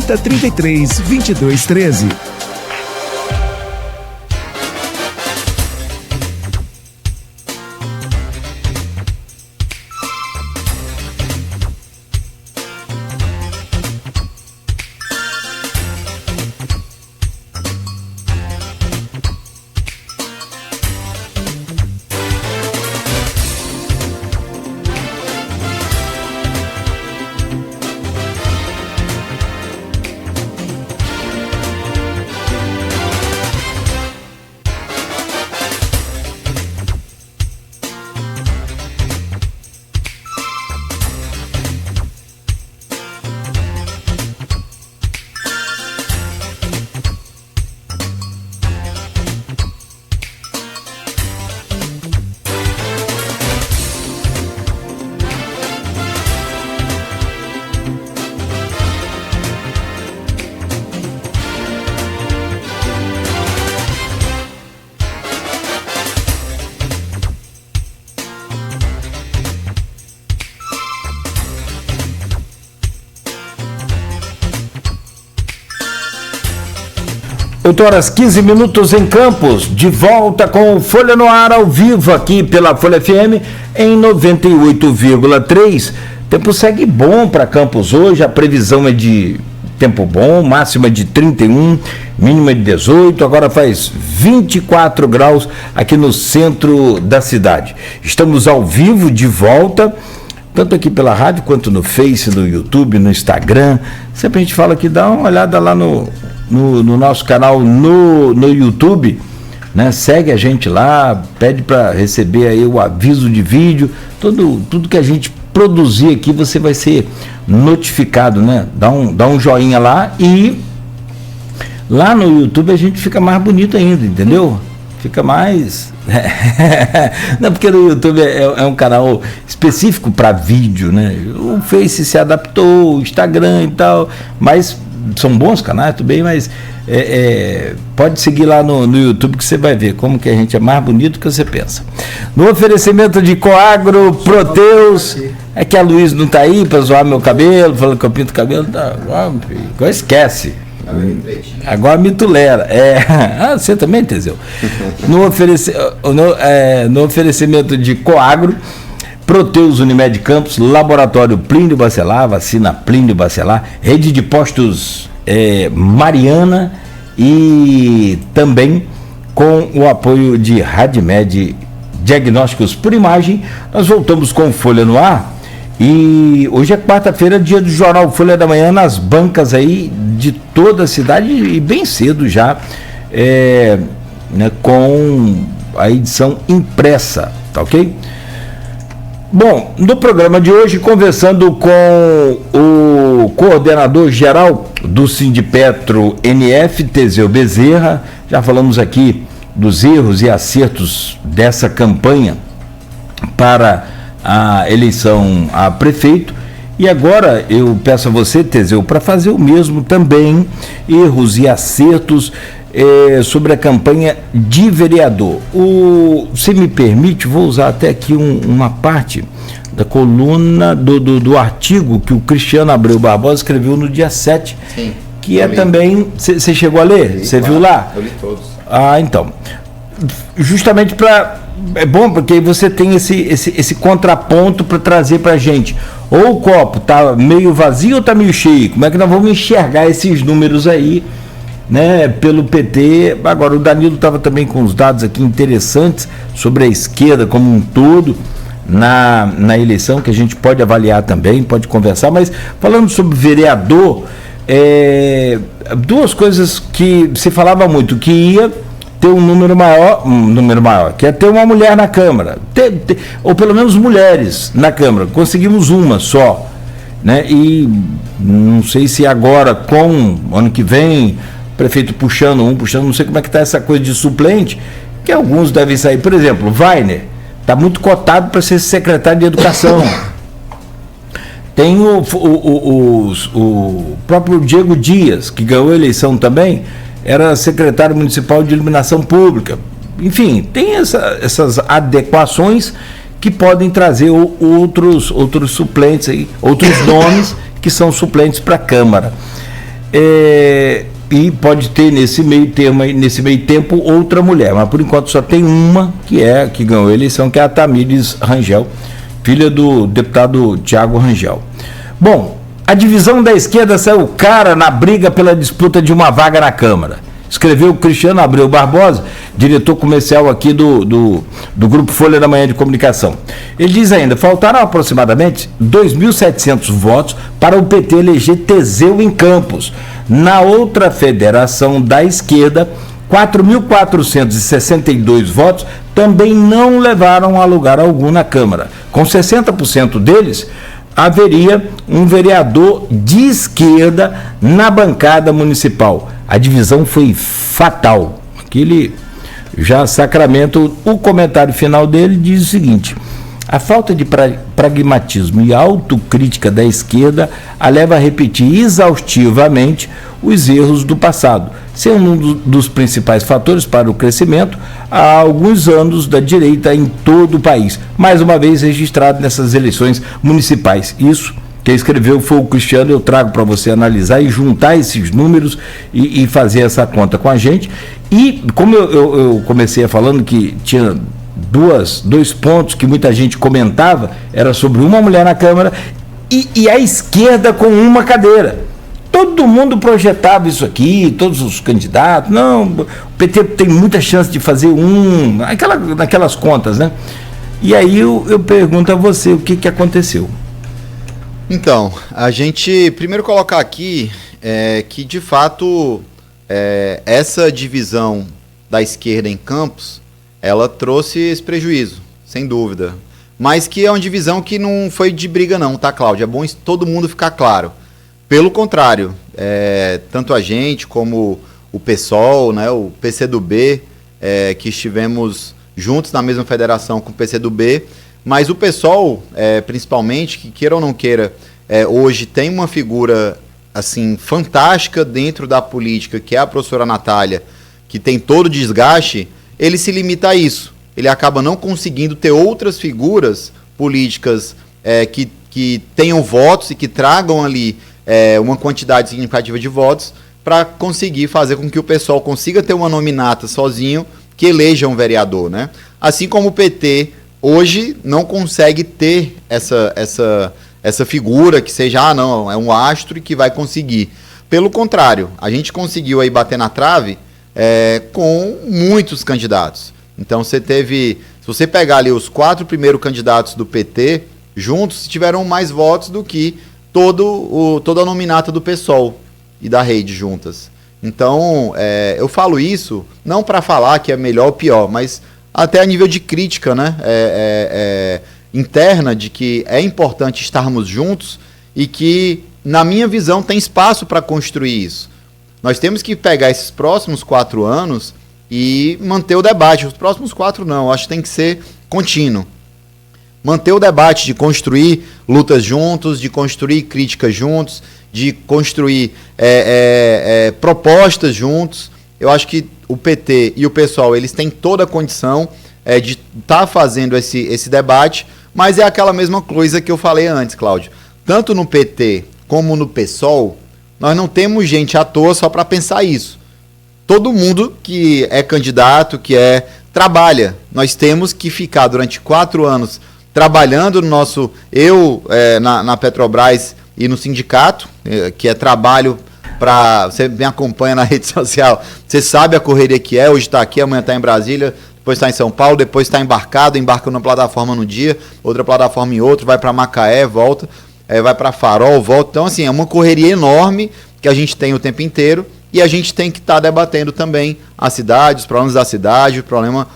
3033 2213. Oito horas 15 minutos em Campos, de volta com Folha no Ar ao vivo aqui pela Folha FM em 98,3. Tempo segue bom para Campos hoje, a previsão é de tempo bom, máxima de 31, mínima de 18, agora faz 24 graus aqui no centro da cidade. Estamos ao vivo de volta, tanto aqui pela rádio quanto no Face, no YouTube, no Instagram. Sempre a gente fala que dá uma olhada lá no nosso canal no YouTube, né? Segue a gente lá, pede para receber aí o aviso de vídeo, tudo que a gente produzir aqui você vai ser notificado, né? Dá um joinha lá, e lá no YouTube a gente fica mais bonito ainda, entendeu? Fica mais... Não, porque no YouTube é um canal específico para vídeo, né? O Face se adaptou, o Instagram e tal, mas são bons canais, tudo bem, mas pode seguir lá no YouTube que você vai ver como que a gente é mais bonito que você pensa. No oferecimento de Coagro, Proteus, é que a Luiz não tá aí para zoar meu cabelo, falando que eu pinto o cabelo, tá, agora esquece. Agora me tolera. Você também, Teseu? No oferecimento de Coagro, Proteus, Unimed Campos, Laboratório Plínio Bacelar, Vacina Plínio Bacelar, Rede de Postos Mariana, e também com o apoio de Radmed Diagnósticos por Imagem. Nós voltamos com Folha no Ar, e hoje é quarta-feira, dia do Jornal Folha da Manhã, nas bancas aí de toda a cidade, e bem cedo já, né, com a edição impressa, tá ok? Bom, no programa de hoje, conversando com o coordenador geral do Sindipetro NF, Teseu Bezerra, já falamos aqui dos erros e acertos dessa campanha para a eleição a prefeito, e agora eu peço a você, Teseu, para fazer o mesmo também, erros e acertos sobre a campanha de vereador. Se me permite, vou usar até aqui uma parte da coluna do artigo que o Cristiano Abreu Barbosa escreveu no dia 7. Sim, que é também... Você chegou a ler? Você viu lá? Eu li todos. Então. Justamente para... É bom, porque você tem esse contraponto para trazer para a gente. Ou o copo está meio vazio ou está meio cheio? Como é que nós vamos enxergar esses números aí, né, pelo PT? Agora, o Danilo estava também com os dados aqui interessantes sobre a esquerda como um todo na eleição, que a gente pode avaliar também, pode conversar, mas falando sobre vereador, duas coisas que se falava muito, que ia ter um número maior, que é ter uma mulher na Câmara, ou pelo menos mulheres na Câmara. Conseguimos uma só, né? E não sei se agora, com ano que vem, prefeito puxando, não sei como é que está essa coisa de suplente, que alguns devem sair. Por exemplo, Wagner está muito cotado para ser secretário de Educação. Tem o próprio Diego Dias, que ganhou a eleição também, era secretário municipal de iluminação pública. Enfim, tem essas adequações que podem trazer outros suplentes aí, outros nomes que são suplentes para a Câmara. E pode ter nesse meio tempo outra mulher, mas por enquanto só tem uma que ganhou a eleição, que é a Tamires Rangel, filha do deputado Tiago Rangel. Bom, a divisão da esquerda saiu cara na briga pela disputa de uma vaga na Câmara. Escreveu Cristiano Abreu Barbosa, diretor comercial aqui do Grupo Folha da Manhã de Comunicação. Ele diz ainda, faltaram aproximadamente 2.700 votos para o PT eleger Teseu em Campos. Na outra federação da esquerda, 4.462 votos também não levaram a lugar algum na Câmara. Com 60% deles, haveria um vereador de esquerda na bancada municipal. A divisão foi fatal. Aqui ele já sacramenta o comentário final dele, diz o seguinte: a falta de pragmatismo e autocrítica da esquerda a leva a repetir exaustivamente os erros do passado, sendo um dos principais fatores para o crescimento há alguns anos da direita em todo o país, mais uma vez registrado nessas eleições municipais. Isso quem escreveu foi o Cristiano, eu trago para você analisar e juntar esses números e fazer essa conta com a gente. E como eu comecei falando que tinha dois pontos que muita gente comentava, era sobre uma mulher na Câmara e a esquerda com uma cadeira. Todo mundo projetava isso aqui, todos os candidatos, não, o PT tem muita chance de fazer naquelas contas, né? E aí eu pergunto a você, o que aconteceu? Então, a gente primeiro colocar aqui que, de fato, essa divisão da esquerda em Campos, ela trouxe esse prejuízo, sem dúvida. Mas que é uma divisão que não foi de briga não, tá, Cláudio? É bom todo mundo ficar claro. Pelo contrário, tanto a gente como o PSOL, né, o PCdoB, que estivemos juntos na mesma federação com o PCdoB, mas o PSOL, principalmente, que queira ou não queira, hoje tem uma figura assim fantástica dentro da política, que é a professora Natália, que tem todo o desgaste, ele se limita a isso. Ele acaba não conseguindo ter outras figuras políticas que tenham votos e que tragam ali uma quantidade significativa de votos para conseguir fazer com que o PSOL consiga ter uma nominata sozinho que eleja um vereador, né? Assim como o PT hoje não consegue ter essa figura que seja, não, é um astro e que vai conseguir. Pelo contrário, a gente conseguiu aí bater na trave com muitos candidatos. Então se você pegar ali os 4 primeiros candidatos do PT juntos, tiveram mais votos do que toda a nominata do PSOL e da Rede juntas. Então, eu falo isso não para falar que é melhor ou pior, mas até a nível de crítica, né? Interna, de que é importante estarmos juntos e que, na minha visão, tem espaço para construir isso. Nós temos que pegar esses próximos 4 anos e manter o debate. Os próximos 4 não, acho que tem que ser contínuo. Manter o debate de construir lutas juntos, de construir críticas juntos, de construir propostas juntos. Eu acho que o PT e o PSOL, eles têm toda a condição de estar fazendo esse debate, mas é aquela mesma coisa que eu falei antes, Cláudio. Tanto no PT como no PSOL, nós não temos gente à toa só para pensar isso. Todo mundo que é candidato, trabalha. Nós temos que ficar durante 4 anos trabalhando no nosso... na Petrobras e no sindicato, que é trabalho para... Você me acompanha na rede social, você sabe a correria que é, hoje está aqui, amanhã está em Brasília, depois está em São Paulo, depois está embarca numa plataforma no dia, outra plataforma em outro, vai para Macaé, volta, vai para Farol, volta. Então, assim, é uma correria enorme que a gente tem o tempo inteiro e a gente tem que estar debatendo também a cidade, os problemas da cidade, o problema...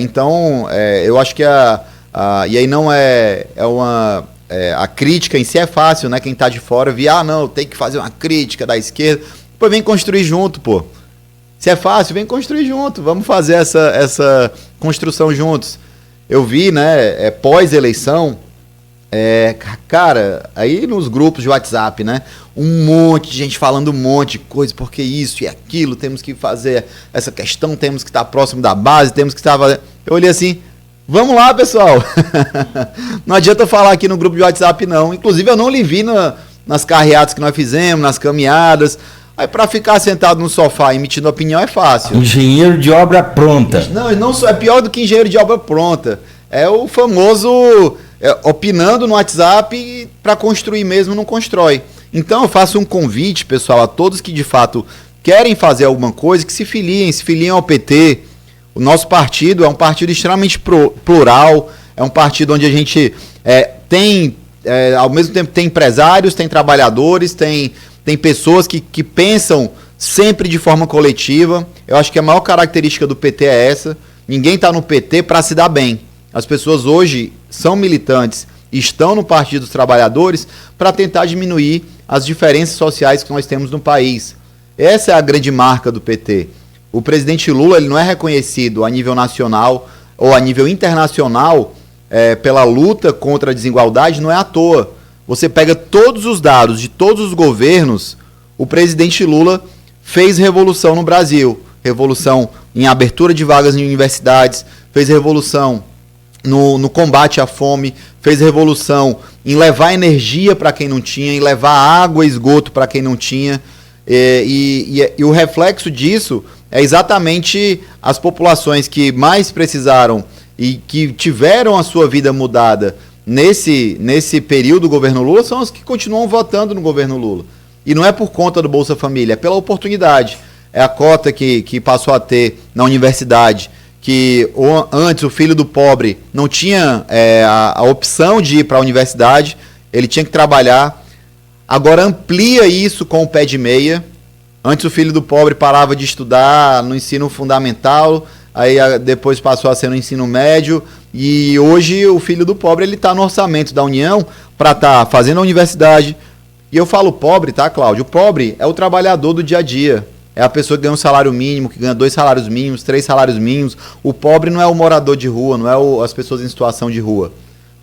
então, eu acho que e aí não a crítica em si é fácil, né? Quem está de fora via, não, tem que fazer uma crítica da esquerda. Depois vem construir junto, pô. Se é fácil, vem construir junto. Vamos fazer essa construção juntos. Eu vi, né, pós-eleição, cara, aí nos grupos de WhatsApp, né? Um monte de gente falando um monte de coisa, porque isso e aquilo, temos que fazer essa questão, temos que estar próximo da base, temos que estar... Eu olhei assim... Vamos lá, pessoal. Não adianta eu falar aqui no grupo de WhatsApp, não. Inclusive, eu não lhe vi nas carreatas que nós fizemos, nas caminhadas. Aí para ficar sentado no sofá emitindo opinião é fácil. Engenheiro de obra pronta. Não só é pior do que engenheiro de obra pronta. É o famoso opinando no WhatsApp para construir mesmo não constrói. Então eu faço um convite, pessoal, a todos que de fato querem fazer alguma coisa, que se filiem ao PT. O nosso partido é um partido extremamente plural, é um partido onde a gente tem, ao mesmo tempo tem empresários, tem trabalhadores, tem pessoas que pensam sempre de forma coletiva. Eu acho que a maior característica do PT é essa. Ninguém está no PT para se dar bem. As pessoas hoje são militantes, estão no Partido dos Trabalhadores para tentar diminuir as diferenças sociais que nós temos no país. Essa é a grande marca do PT. O presidente Lula ele não é reconhecido a nível nacional ou a nível internacional pela luta contra a desigualdade, não é à toa. Você pega todos os dados de todos os governos, o presidente Lula fez revolução no Brasil. Revolução em abertura de vagas em universidades, fez revolução no combate à fome, fez revolução em levar energia para quem não tinha, em levar água e esgoto para quem não tinha. E o reflexo disso é exatamente as populações que mais precisaram e que tiveram a sua vida mudada nesse período do governo Lula, são as que continuam votando no governo Lula. E não é por conta do Bolsa Família, é pela oportunidade. É a cota que passou a ter na universidade, que antes o filho do pobre não tinha a opção de ir para a universidade, ele tinha que trabalhar. Agora amplia isso com o pé de meia. Antes o filho do pobre parava de estudar no ensino fundamental, aí depois passou a ser no ensino médio, e hoje o filho do pobre ele está no orçamento da União para estar fazendo a universidade. E eu falo pobre, tá, Cláudio? O pobre é o trabalhador do dia a dia. É a pessoa que ganha um salário mínimo, que ganha 2 salários mínimos, 3 salários mínimos. O pobre não é o morador de rua, não é as pessoas em situação de rua.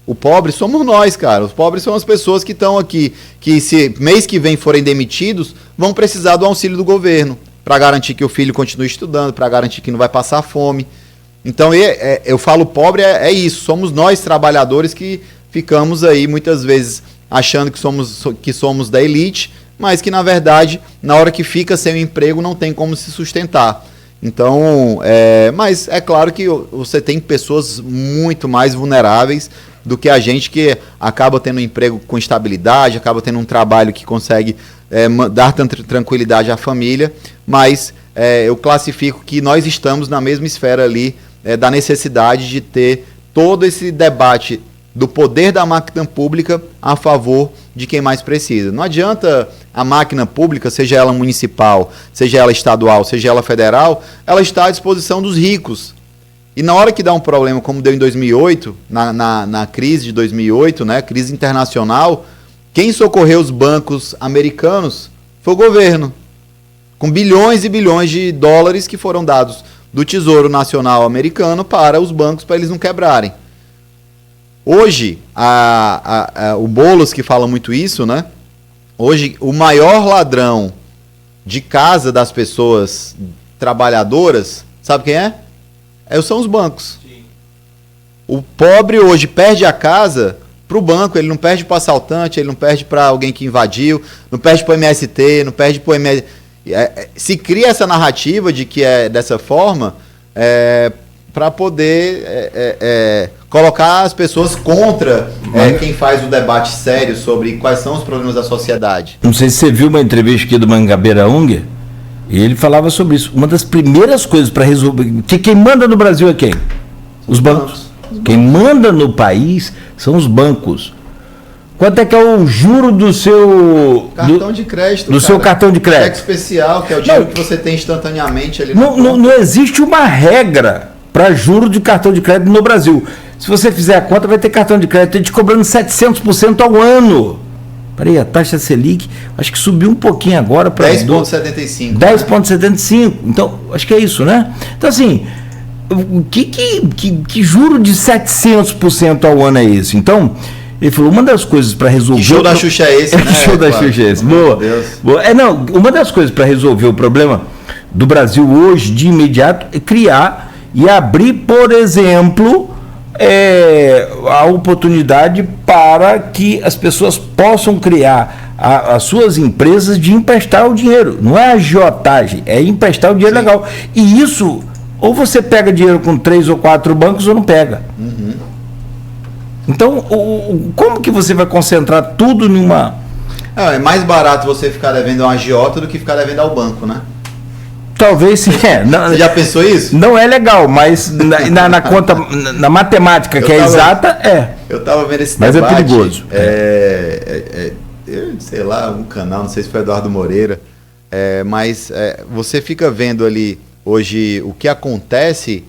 O pobre somos nós, cara. Os pobres são as pessoas que estão aqui, que se mês que vem forem demitidos, vão precisar do auxílio do governo, para garantir que o filho continue estudando, para garantir que não vai passar fome. Então, eu falo pobre é isso. Somos nós, trabalhadores, que ficamos aí muitas vezes achando que somos da elite, mas que, na verdade, na hora que fica sem o emprego, não tem como se sustentar. Então, mas é claro que você tem pessoas muito mais vulneráveis do que a gente, que acaba tendo um emprego com estabilidade, acaba tendo um trabalho que consegue dar tranquilidade à família, mas eu classifico que nós estamos na mesma esfera ali da necessidade de ter todo esse debate do poder da máquina pública a favor de quem mais precisa. Não adianta a máquina pública, seja ela municipal, seja ela estadual, seja ela federal, ela está à disposição dos ricos. E na hora que dá um problema, como deu em 2008, na crise de 2008, né, crise internacional, quem socorreu os bancos americanos foi o governo, com bilhões e bilhões de dólares que foram dados do Tesouro Nacional americano para os bancos, para eles não quebrarem. Hoje, o Boulos que fala muito isso, né? Hoje, o maior ladrão de casa das pessoas trabalhadoras, sabe quem é? São os bancos. Sim. O pobre hoje perde a casa para o banco, ele não perde para o assaltante, ele não perde para alguém que invadiu, não perde para o MST, não perde para o MS... Se cria essa narrativa de que é dessa forma para poder colocar as pessoas contra quem faz o debate sério sobre quais são os problemas da sociedade. Não sei se você viu uma entrevista aqui do Mangabeira Unger, e ele falava sobre isso. Uma das primeiras coisas para resolver... Quem manda no Brasil é quem? Os bancos. Quem manda no país são os bancos. Quanto é que é o juro do seu... Cartão de crédito, do seu cartão de crédito. Cheque especial, que é o dinheiro que você tem instantaneamente ali. Não existe uma regra para juro de cartão de crédito no Brasil. Se você fizer a conta, vai ter cartão de crédito te cobrando 700% ao ano. Peraí, a taxa Selic, acho que subiu um pouquinho agora para 10,75. 10,75. Então, acho que é isso, né? Então, assim, que juro de 700% ao ano é esse? Então, ele falou, uma das coisas para resolver... Que show da Xuxa é esse, né? Que show da Xuxa é esse. Boa. Boa. Uma das coisas para resolver o problema do Brasil hoje, de imediato, é criar e abrir, por exemplo... a oportunidade para que as pessoas possam criar as suas empresas de emprestar o dinheiro. Não é agiotagem, é emprestar o dinheiro legal. E isso, ou você pega dinheiro com 3 ou 4 bancos ou não pega. Então, como que você vai concentrar tudo numa... É mais barato você ficar devendo a um agiota do que ficar devendo ao banco, né? Talvez sim. Você já pensou isso? Não é legal, mas na conta, na matemática exata, é. Eu estava vendo esse debate. Mas é perigoso. Sei lá, um canal, não sei se foi Eduardo Moreira, mas você fica vendo ali hoje o que acontece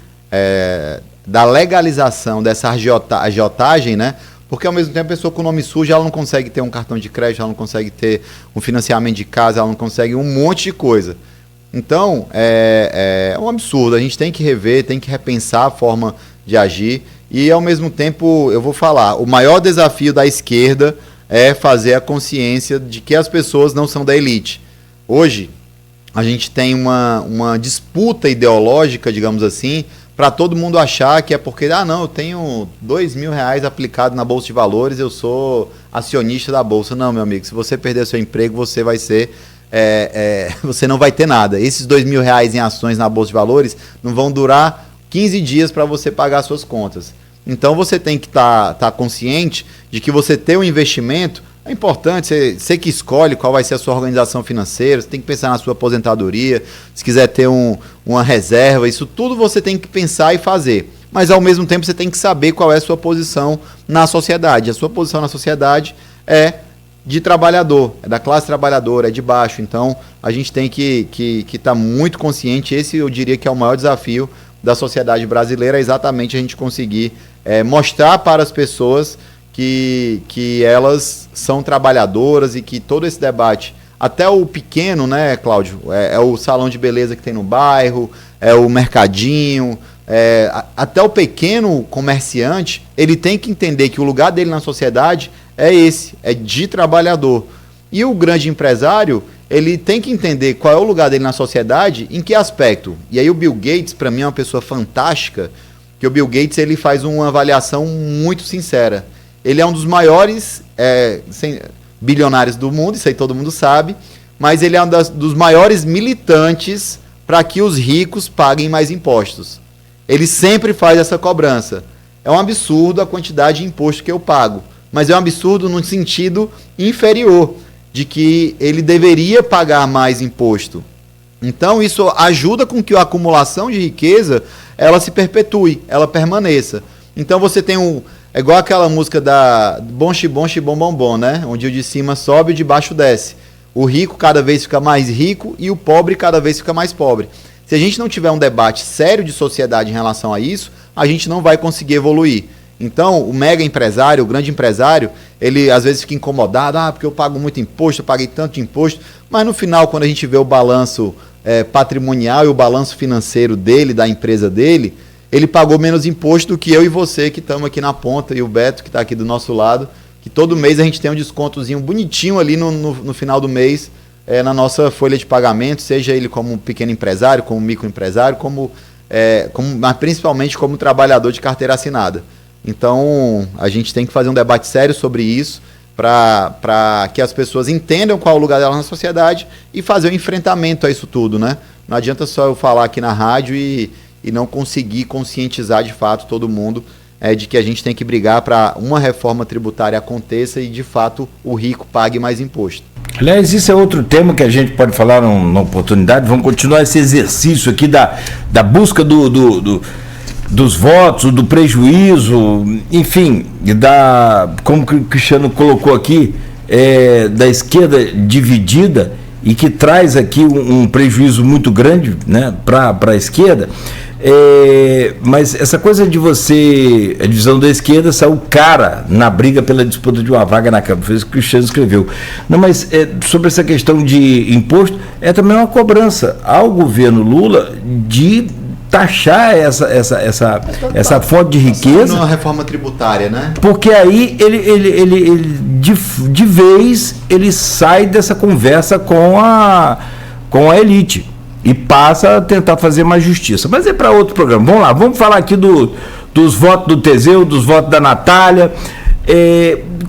da legalização dessa agiotagem, né? Porque ao mesmo tempo a pessoa com o nome sujo, ela não consegue ter um cartão de crédito, ela não consegue ter um financiamento de casa, ela não consegue um monte de coisa. Então, é um absurdo, a gente tem que rever, tem que repensar a forma de agir e, ao mesmo tempo, eu vou falar, o maior desafio da esquerda é fazer a consciência de que as pessoas não são da elite. Hoje, a gente tem uma disputa ideológica, digamos assim, para todo mundo achar que é porque, não, eu tenho R$2.000 aplicado na Bolsa de Valores, eu sou acionista da Bolsa. Não, meu amigo, se você perder seu emprego, você vai ser... você não vai ter nada. Esses R$2.000 em ações na Bolsa de Valores não vão durar 15 dias para você pagar suas contas. Então você tem que estar consciente de que você ter um investimento é importante, você que escolhe qual vai ser a sua organização financeira, você tem que pensar na sua aposentadoria, se quiser ter uma reserva, isso tudo você tem que pensar e fazer. Mas ao mesmo tempo você tem que saber qual é a sua posição na sociedade. A sua posição na sociedade é de trabalhador, é da classe trabalhadora, é de baixo. Então, a gente tem que estar muito consciente. Esse, eu diria que é o maior desafio da sociedade brasileira, é exatamente a gente conseguir mostrar para as pessoas que elas são trabalhadoras e que todo esse debate, até o pequeno, né, Cláudio, é o salão de beleza que tem no bairro, é o mercadinho, até o pequeno comerciante, ele tem que entender que o lugar dele na sociedade é esse, é de trabalhador. E o grande empresário, ele tem que entender qual é o lugar dele na sociedade, em que aspecto. E aí o Bill Gates, para mim, é uma pessoa fantástica, que o Bill Gates ele faz uma avaliação muito sincera. Ele é um dos maiores bilionários do mundo, isso aí todo mundo sabe, mas ele é um dos maiores militantes para que os ricos paguem mais impostos. Ele sempre faz essa cobrança. É um absurdo a quantidade de imposto que eu pago, mas é um absurdo no sentido inferior, de que ele deveria pagar mais imposto. Então isso ajuda com que a acumulação de riqueza ela se perpetue, ela permaneça. Então você tem é igual aquela música da Bom Xibom Xibom Bom Bom, né? Onde o de cima sobe e o de baixo desce. O rico cada vez fica mais rico e o pobre cada vez fica mais pobre. Se a gente não tiver um debate sério de sociedade em relação a isso, a gente não vai conseguir evoluir. Então, o mega empresário, o grande empresário, ele às vezes fica incomodado, porque eu pago muito imposto, eu paguei tanto de imposto, mas no final, quando a gente vê o balanço patrimonial e o balanço financeiro dele, da empresa dele, ele pagou menos imposto do que eu e você que estamos aqui na ponta, e o Beto que está aqui do nosso lado, que todo mês a gente tem um descontozinho bonitinho ali no final do mês, na nossa folha de pagamento, seja ele como pequeno empresário, como microempresário, mas principalmente como trabalhador de carteira assinada. Então, a gente tem que fazer um debate sério sobre isso, para que as pessoas entendam qual é o lugar delas na sociedade e fazer um enfrentamento a isso tudo, né? Não adianta só eu falar aqui na rádio e não conseguir conscientizar de fato todo mundo de que a gente tem que brigar para uma reforma tributária aconteça e de fato o rico pague mais imposto. Aliás, isso é outro tema que a gente pode falar na oportunidade. Vamos continuar esse exercício aqui da busca dos votos, do prejuízo, enfim, como o Cristiano colocou aqui, da esquerda dividida e que traz aqui um prejuízo muito grande, né, para a esquerda. Mas essa coisa de a divisão da esquerda saiu cara na briga pela disputa de uma vaga na Câmara, foi isso que o Cristiano escreveu. Não, mas sobre essa questão de imposto, é também uma cobrança ao governo Lula de taxar essa fonte de riqueza. Uma reforma tributária, né? Porque aí ele de vez ele sai dessa conversa com a elite e passa a tentar fazer mais justiça. Mas é para outro programa. Vamos lá, vamos falar aqui dos votos do Teseu, dos votos da Natália.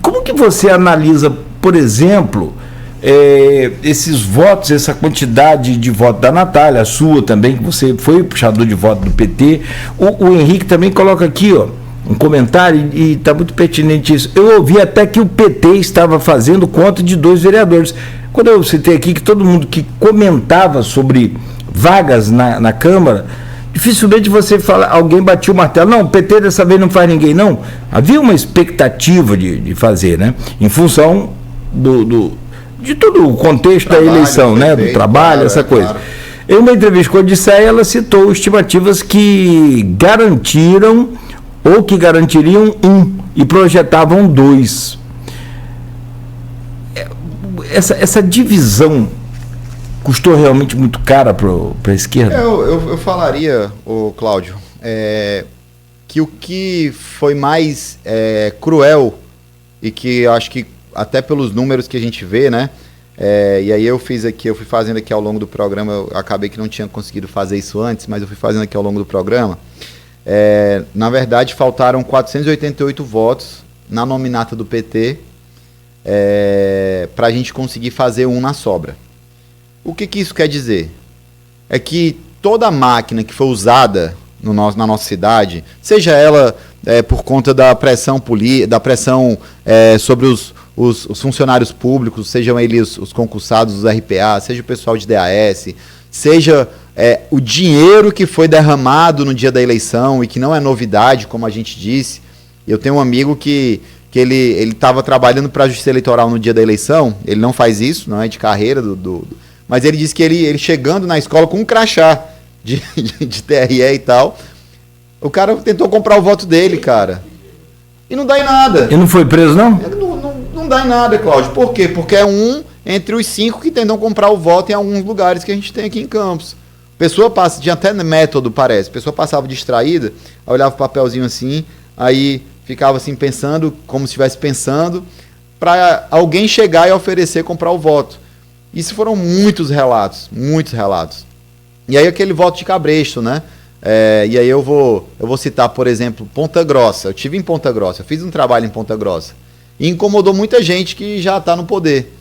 Como que você analisa, por exemplo, esses votos, essa quantidade de votos da Natália, a sua também, que você foi puxador de voto do PT. O Henrique também coloca aqui, ó, um comentário, e está muito pertinente isso. Eu ouvi até que o PT estava fazendo conta de 2 vereadores. Quando eu citei aqui que todo mundo que comentava sobre vagas na Câmara, dificilmente você fala, alguém batia o martelo. Não, o PT dessa vez não faz ninguém, não. Havia uma expectativa de fazer, né? Em função de todo o contexto da eleição, né? Do trabalho, essa coisa. Claro. Em uma entrevista com a Odisseia, ela citou estimativas que garantiram ou que garantiriam 1 e projetavam 2. Essa divisão custou realmente muito cara para a esquerda? Eu falaria, Cláudio, que o que foi mais cruel e que eu acho que até pelos números que a gente vê, né? E aí eu fui fazendo aqui ao longo do programa, eu acabei que não tinha conseguido fazer isso antes, mas eu fui fazendo aqui ao longo do programa. Na verdade, faltaram 488 votos na nominata do PT para a gente conseguir fazer 1 na sobra. O que isso quer dizer? É que toda máquina que foi usada na nossa cidade, seja ela por conta da pressão sobre os funcionários públicos, sejam eles os concursados dos RPA, seja o pessoal de DAS, seja o dinheiro que foi derramado no dia da eleição e que não é novidade, como a gente disse. Eu tenho um amigo que ele estava trabalhando para a Justiça Eleitoral no dia da eleição, ele não faz isso, não é de carreira, mas ele disse que ele chegando na escola com um crachá de TRE e tal, o cara tentou comprar o voto dele, cara. E não dá em nada. E não foi preso, não? Não dá em nada, Cláudio. Por quê? Porque é um entre os 5 que tentam comprar o voto em alguns lugares que a gente tem aqui em Campos. Pessoa passa, tinha até método, parece. A pessoa passava distraída, aí olhava o papelzinho assim, aí ficava assim pensando, como se estivesse pensando, para alguém chegar e oferecer comprar o voto. Isso foram muitos relatos. E aí aquele voto de cabresto, né? E aí eu vou citar, por exemplo, Ponta Grossa. Eu estive em Ponta Grossa, eu fiz um trabalho em Ponta Grossa. E incomodou muita gente que já está no poder.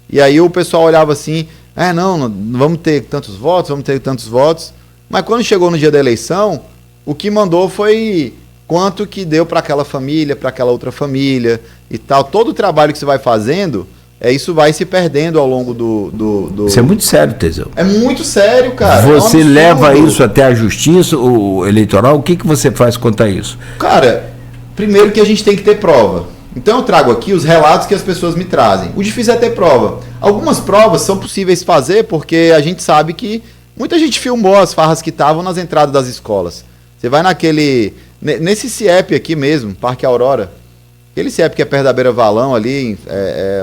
E aí o pessoal olhava assim, não vamos ter tantos votos. Mas quando chegou no dia da eleição, o que mandou foi quanto que deu para aquela família, para aquela outra família e tal. Todo o trabalho que você vai fazendo, isso vai se perdendo ao longo do... Isso é muito sério, Teseu. É muito sério, cara. Você leva isso até a justiça, o eleitoral, o que você faz quanto a isso? Cara, primeiro que a gente tem que ter prova. Então eu trago aqui os relatos que as pessoas me trazem. O difícil é ter prova. Algumas provas são possíveis fazer porque a gente sabe que muita gente filmou as farras que estavam nas entradas das escolas. Você vai nesse CIEP aqui mesmo, Parque Aurora, aquele CIEP que é perto da Beira Valão ali,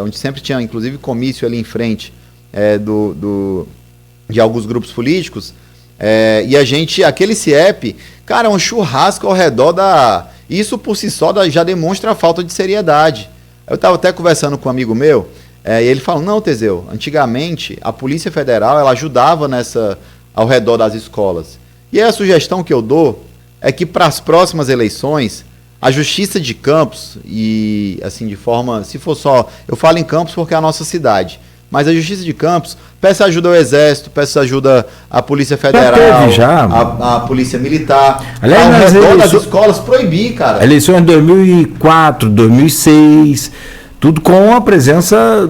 onde sempre tinha inclusive comício ali em frente de alguns grupos políticos, e aquele CIEP, cara, é um churrasco ao redor isso por si só já demonstra a falta de seriedade. Eu estava até conversando com um amigo meu, e ele falou, não, Teseu, antigamente a Polícia Federal ela ajudava ao redor das escolas. E aí a sugestão que eu dou é que para as próximas eleições, a Justiça de Campos, e assim de forma, se for só, eu falo em Campos porque é a nossa cidade, mas a Justiça de Campos peça ajuda ao Exército, peça ajuda à Polícia Federal, à Polícia Militar, aliás, ao redor das escolas, proibir, cara. Eleições de 2004, 2006, tudo com a presença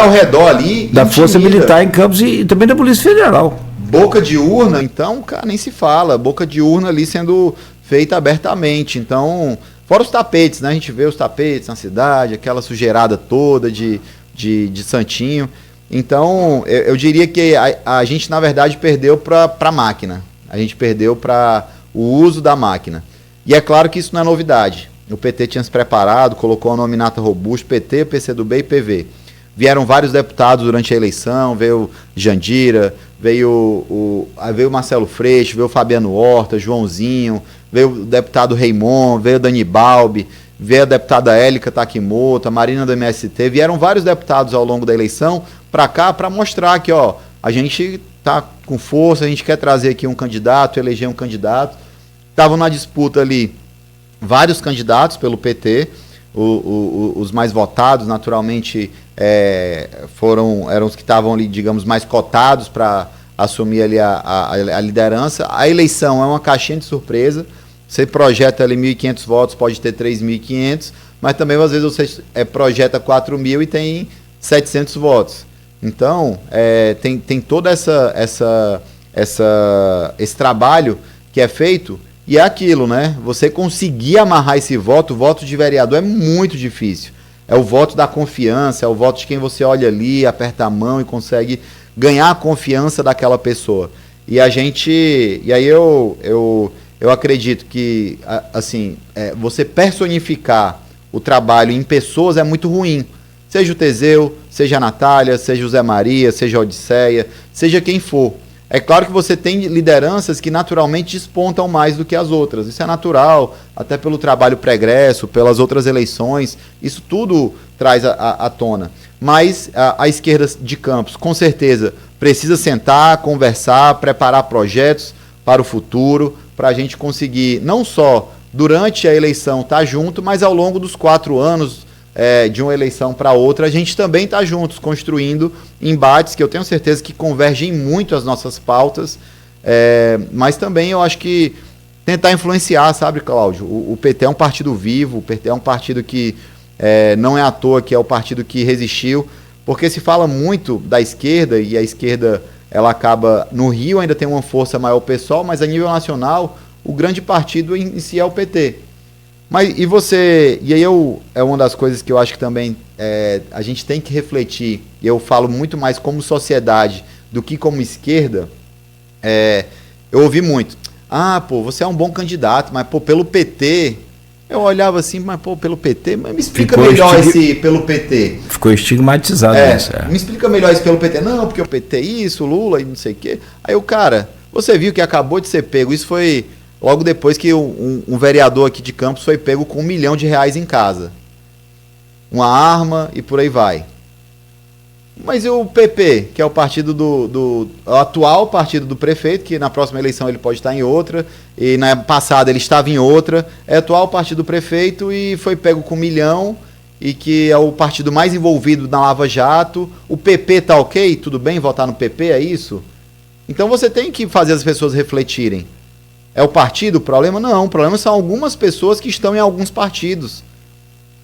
ao redor ali, da Força Militar em Campos e também da Polícia Federal. Boca de urna, então, cara, nem se fala, boca de urna ali sendo feita abertamente, então, fora os tapetes, né, a gente vê os tapetes na cidade, aquela sujeirada toda de santinho. Então, eu diria que a gente, na verdade, perdeu para a máquina. A gente perdeu para o uso da máquina. E é claro que isso não é novidade. O PT tinha se preparado, colocou a nominata robusta, PT, PCdoB e PV. Vieram vários deputados durante a eleição, veio Jandira, veio o Marcelo Freixo, veio o Fabiano Horta, Joãozinho, veio o deputado Raimon, veio o Dani Balbi, veio a deputada Élica Takimoto, a Marina do MST, vieram vários deputados ao longo da eleição para cá para mostrar que a gente está com força, a gente quer trazer aqui um candidato, eleger um candidato. Estavam na disputa ali vários candidatos pelo PT, os mais votados, naturalmente, eram os que estavam ali, digamos, mais cotados para assumir ali a liderança. A eleição é uma caixinha de surpresa. Você projeta ali 1.500 votos, pode ter 3.500, mas também às vezes você projeta 4.000 e tem 700 votos. Então, tem todo esse trabalho que é feito, e é aquilo, né? Você conseguir amarrar esse voto, o voto de vereador é muito difícil. É o voto da confiança, é o voto de quem você olha ali, aperta a mão e consegue ganhar a confiança daquela pessoa. E aí eu acredito que, assim, você personificar o trabalho em pessoas é muito ruim. Seja o Teseu, seja a Natália, seja o Zé Maria, seja a Odisseia, seja quem for. É claro que você tem lideranças que naturalmente despontam mais do que as outras. Isso é natural, até pelo trabalho pregresso, pelas outras eleições. Isso tudo traz à tona. Mas a esquerda de Campos, com certeza, precisa sentar, conversar, preparar projetos para o futuro, para a gente conseguir, não só durante a eleição estar junto, mas ao longo dos 4 anos de uma eleição para outra, a gente também está juntos, construindo embates que eu tenho certeza que convergem muito as nossas pautas, mas também eu acho que tentar influenciar, sabe, Cláudio? O PT é um partido vivo, o PT é um partido que não é à toa que é o partido que resistiu, porque se fala muito da esquerda, e a esquerda ela acaba, no Rio ainda tem uma força maior o PSOL, mas a nível nacional, o grande partido em si é o PT. Mas e você, e aí é uma das coisas que eu acho que também a gente tem que refletir, e eu falo muito mais como sociedade do que como esquerda, eu ouvi muito, você é um bom candidato, mas pelo PT, eu olhava assim, mas pelo PT, mas me explica melhor esse pelo PT. Ficou estigmatizado isso. Me explica melhor esse pelo PT. Não, porque o PT é isso, Lula e não sei o quê. Aí você viu que acabou de ser pego, isso foi logo depois que um vereador aqui de Campos foi pego com R$1 milhão em casa. Uma arma e por aí vai. Mas e o PP, que é o partido o atual partido do prefeito, que na próxima eleição ele pode estar em outra, e na passada ele estava em outra, é atual partido do prefeito e foi pego com R$1 milhão, e que é o partido mais envolvido na Lava Jato. O PP tá ok? Tudo bem votar no PP, é isso? Então você tem que fazer as pessoas refletirem. É o partido o problema? Não, o problema são algumas pessoas que estão em alguns partidos.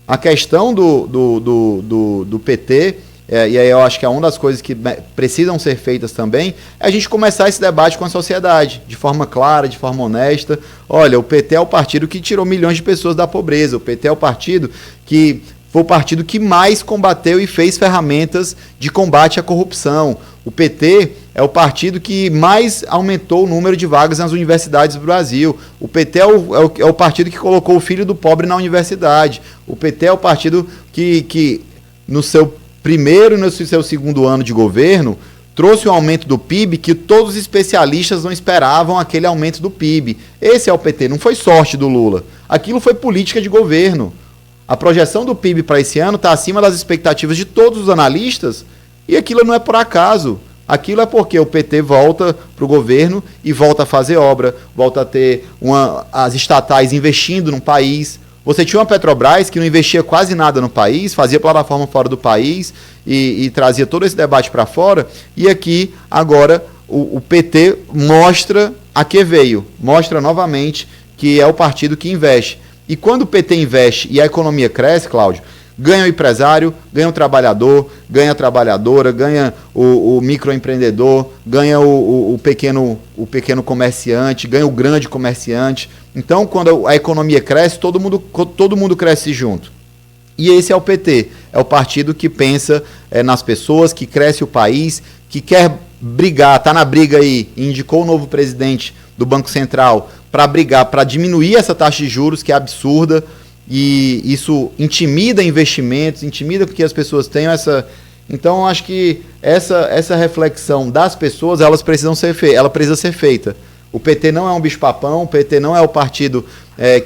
A questão do PT, e aí eu acho que é uma das coisas que precisam ser feitas também, é a gente começar esse debate com a sociedade, de forma clara, de forma honesta. Olha, o PT é o partido que tirou milhões de pessoas da pobreza, o PT é o partido que foi o partido que mais combateu e fez ferramentas de combate à corrupção. O PT é o partido que mais aumentou o número de vagas nas universidades do Brasil. O PT é o partido que colocou o filho do pobre na universidade. O PT é o partido que no seu primeiro e no seu segundo ano de governo, trouxe um aumento do PIB que todos os especialistas não esperavam aquele aumento do PIB. Esse é o PT, não foi sorte do Lula. Aquilo foi política de governo. A projeção do PIB para esse ano está acima das expectativas de todos os analistas, e aquilo não é por acaso. Aquilo é porque o PT volta para o governo e volta a fazer obra, volta a ter as estatais investindo no país. Você tinha uma Petrobras que não investia quase nada no país, fazia plataforma fora do país e trazia todo esse debate para fora, e aqui agora o PT mostra a que veio, mostra novamente que é o partido que investe. E quando o PT investe e a economia cresce, Cláudio, ganha o empresário, ganha o trabalhador, ganha a trabalhadora, ganha o microempreendedor, ganha o pequeno comerciante, ganha o grande comerciante. Então, quando a economia cresce, todo mundo cresce junto. E esse é o PT, é o partido que pensa nas pessoas, que cresce o país, que quer brigar, está na briga aí, indicou o novo presidente do Banco Central para brigar, para diminuir essa taxa de juros, que é absurda, e isso intimida investimentos, intimida porque as pessoas tenham essa... Então, eu acho que essa reflexão das pessoas, ela precisa ser feita. O PT não é um bicho-papão, o PT não é o partido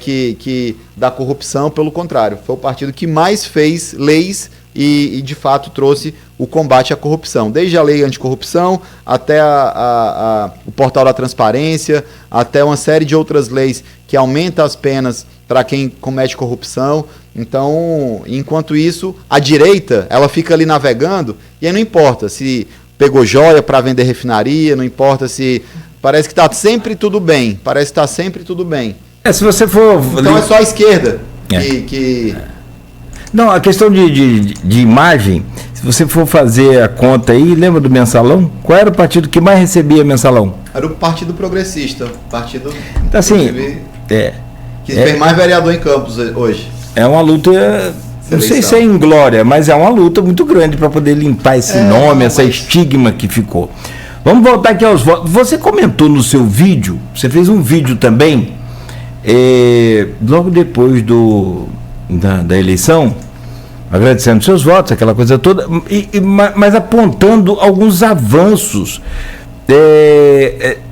que da corrupção, pelo contrário, foi o partido que mais fez leis e de fato trouxe o combate à corrupção, desde a lei anticorrupção até o portal da transparência, até uma série de outras leis que aumentam as penas para quem comete corrupção. Então, enquanto isso, a direita, ela fica ali navegando, e aí não importa se pegou joia para vender refinaria, não importa se... Parece que está sempre tudo bem, Se você for... Então é só a esquerda que... Não, a questão de imagem, se você for fazer a conta aí, lembra do mensalão? Qual era o partido que mais recebia mensalão? Era o Partido Progressista, partido então, assim, que tem mais vereador em Campos hoje. É uma luta, não sei se é inglória, mas é uma luta muito grande para poder limpar esse nome, essa estigma que ficou. Vamos voltar aqui aos votos. Você comentou no seu vídeo, você fez um vídeo também, logo depois da eleição, agradecendo seus votos, aquela coisa toda, mas apontando alguns avanços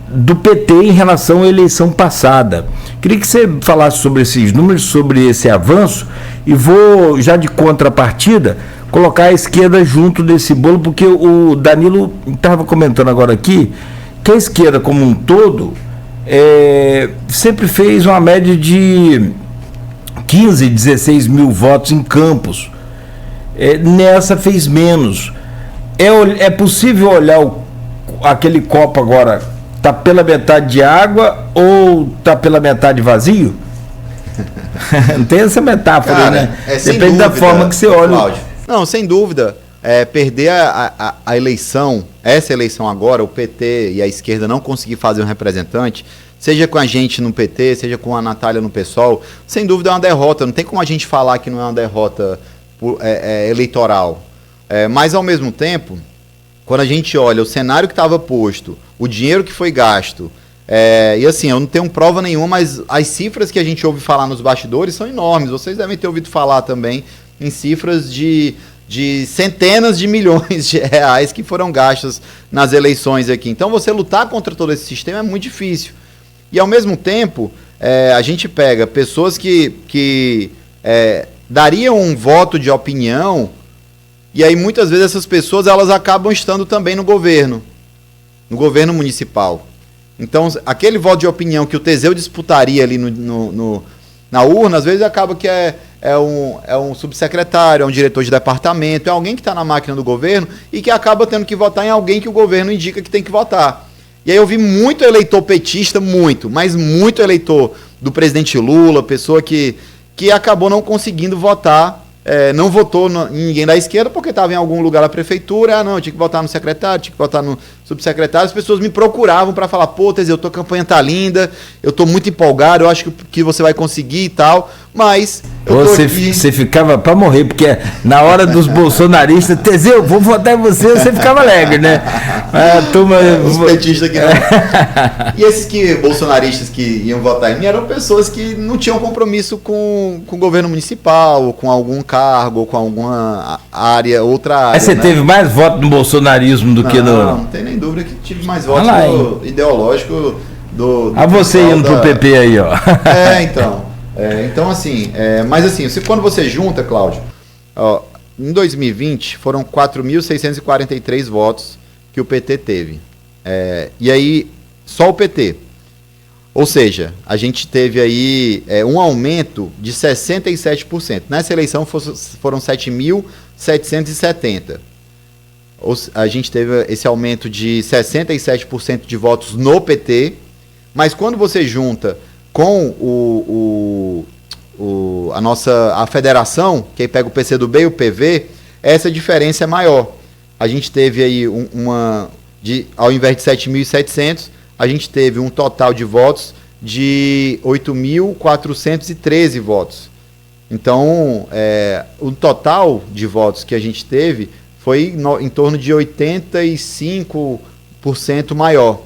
do PT em relação à eleição passada. Queria que você falasse sobre esses números, sobre esse avanço, e vou, já de contrapartida, colocar a esquerda junto desse bolo, porque o Danilo estava comentando agora aqui que a esquerda como um todo sempre fez uma média de 15, 16 mil votos em Campos. Nessa fez menos. É possível olhar aquele copo agora, está pela metade de água ou está pela metade vazio? Não tem essa metáfora, cara, né? Depende da forma que você olha. Cláudio. Não, sem dúvida. Perder a eleição, essa eleição agora, o PT e a esquerda não conseguir fazer um representante, seja com a gente no PT, seja com a Natália no PSOL, sem dúvida é uma derrota. Não tem como a gente falar que não é uma derrota eleitoral. Mas, ao mesmo tempo, quando a gente olha o cenário que estava posto, o dinheiro que foi gasto, e assim, eu não tenho prova nenhuma, mas as cifras que a gente ouve falar nos bastidores são enormes. Vocês devem ter ouvido falar também em cifras de centenas de milhões de reais que foram gastos nas eleições aqui. Então, você lutar contra todo esse sistema é muito difícil. E, ao mesmo tempo, a gente pega pessoas que dariam um voto de opinião, e aí muitas vezes essas pessoas elas acabam estando também no governo municipal. Então, aquele voto de opinião que o Teseu disputaria ali na urna, às vezes acaba que é um subsecretário, é um diretor de departamento, é alguém que está na máquina do governo e que acaba tendo que votar em alguém que o governo indica que tem que votar. E aí eu vi muito eleitor petista, mas muito eleitor do presidente Lula, pessoa que acabou não conseguindo votar, não votou em ninguém da esquerda porque estava em algum lugar da prefeitura, não, eu tinha que votar no secretário, tinha que votar no subsecretário. As pessoas me procuravam para falar, pô, Teseu, a campanha tá linda, eu tô muito empolgado, eu acho que você vai conseguir e tal, mas... Você ficava para morrer, porque na hora dos bolsonaristas, Teseu, vou votar em você ficava alegre, né? Os petistas que não. E esses bolsonaristas que iam votar em mim eram pessoas que não tinham compromisso com o governo municipal, com algum cargo, com alguma outra área. Mas você teve mais voto no bolsonarismo do que no... Não tem nem dúvida que tive mais voto ideológico do você indo pro PP aí, ó. Então, assim, mas assim, quando você junta, Cláudio, em 2020 foram 4.643 votos que o PT teve. E aí, só o PT. Ou seja, a gente teve aí um aumento de 67%. Nessa eleição foram 7.770. A gente teve esse aumento de 67% de votos no PT, mas quando você junta com a federação, que aí pega o PCdoB e o PV, essa diferença é maior. A gente teve aí ao invés de 7.700, a gente teve um total de votos de 8.413 votos. Então, o total de votos que a gente teve foi em torno de 85% maior.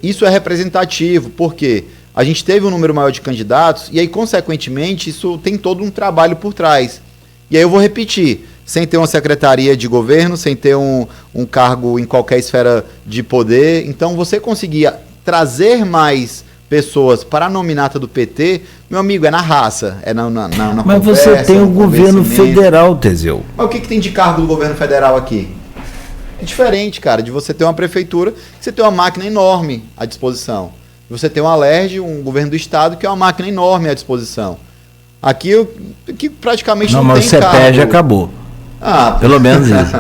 Isso é representativo, porque a gente teve um número maior de candidatos e aí, consequentemente, isso tem todo um trabalho por trás. E aí eu vou repetir, sem ter uma secretaria de governo, sem ter um cargo em qualquer esfera de poder. Então, você conseguir trazer mais pessoas para a nominata do PT, meu amigo, é na raça, é na Mas conversa, você tem o governo federal, Teseu. Mas o que tem de cargo do governo federal aqui? É diferente, cara, de você ter uma prefeitura, que você tem uma máquina enorme à disposição. Você tem um Alerj, um governo do estado, que é uma máquina enorme à disposição. Aqui praticamente não tem carro. Não, mas o CEPEG acabou. Pelo menos isso.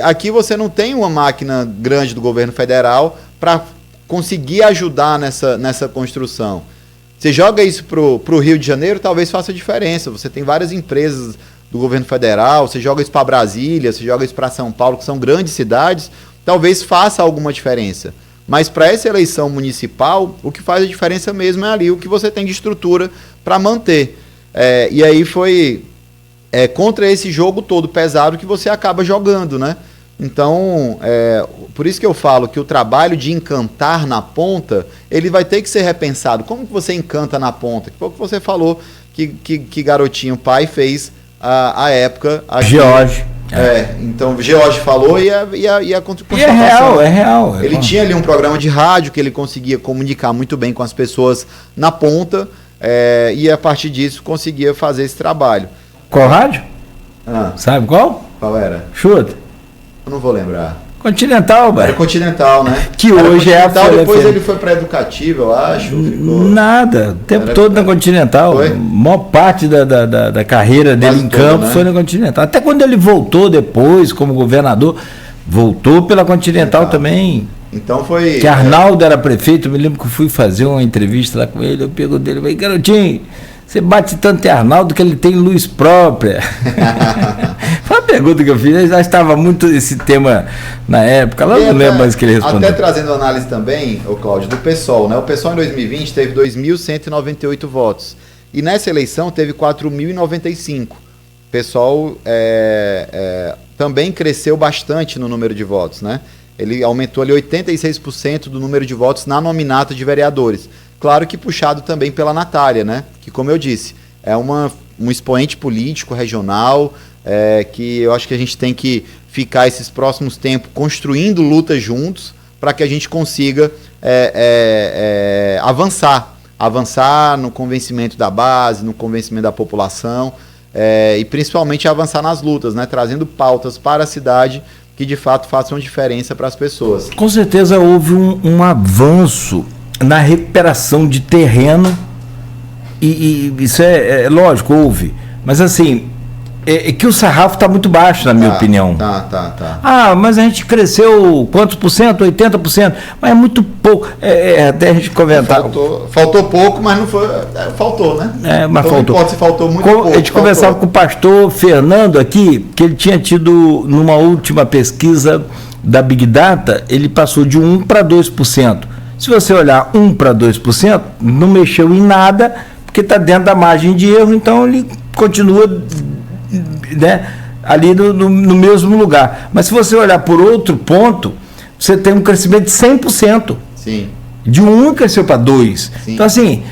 Aqui você não tem uma máquina grande do governo federal para conseguir ajudar nessa construção. Você joga isso para o Rio de Janeiro, talvez faça diferença. Você tem várias empresas do governo federal, você joga isso para Brasília, você joga isso para São Paulo, que são grandes cidades, talvez faça alguma diferença. Mas para essa eleição municipal, o que faz a diferença mesmo é ali o que você tem de estrutura para manter. E aí foi contra esse jogo todo pesado que você acaba jogando, né? Então, por isso que eu falo que o trabalho de encantar na ponta, ele vai ter que ser repensado. Como que você encanta na ponta? Que foi o que você falou que Garotinho Pai fez à época. George. Então o George falou e a constatação. É real. Ele tinha ali um programa de rádio que ele conseguia comunicar muito bem com as pessoas na ponta e a partir disso conseguia fazer esse trabalho. Qual rádio? Sabe qual? Qual era? Chuta. Eu não vou lembrar. Continental, velho. Era Continental, né? Que era hoje é a Folha depois FM. Ele foi para Educativa, eu acho. Nada. O tempo todo na Continental. Foi? A maior parte da carreira dele em Campos, né? Foi na Continental. Até quando ele voltou depois, como governador, voltou pela Continental também. Então foi... Que Arnaldo era prefeito, eu me lembro que eu fui fazer uma entrevista lá com ele, eu perguntei, ele falei, Garotinho, você bate tanto em Arnaldo que ele tem luz própria. Foi uma pergunta que eu fiz, já estava muito esse tema na época, lá não lembro mais o que ele respondeu. Até trazendo análise também, Cláudio, do PSOL, né? O PSOL em 2020 teve 2.198 votos. E nessa eleição teve 4.095. O PSOL também cresceu bastante no número de votos, né? Ele aumentou ali 86% do número de votos na nominata de vereadores. Claro que puxado também pela Natália, né? Que, como eu disse, é um expoente político regional, que eu acho que a gente tem que ficar esses próximos tempos construindo lutas juntos para que a gente consiga avançar no convencimento da base, no convencimento da população e principalmente avançar nas lutas, né? Trazendo pautas para a cidade que de fato façam diferença para as pessoas. Com certeza houve um avanço na recuperação de terreno e isso é lógico, houve, mas assim, que o sarrafo está muito baixo, na minha opinião. Tá. Mas a gente cresceu quantos por cento? 80%, mas é muito pouco. Até a gente comentar. Faltou pouco, mas não foi. Faltou, né? Mas então, faltou. Não importa se faltou muito pouco. A gente conversava com o pastor Fernando aqui, que ele tinha tido, numa última pesquisa da Big Data, ele passou de 1% para 2%. Se você olhar 1% para 2%, não mexeu em nada, porque está dentro da margem de erro, então ele continua, né, ali no mesmo lugar. Mas se você olhar por outro ponto, você tem um crescimento de 100%. Sim. De 1 cresceu para 2. Sim. Então, assim,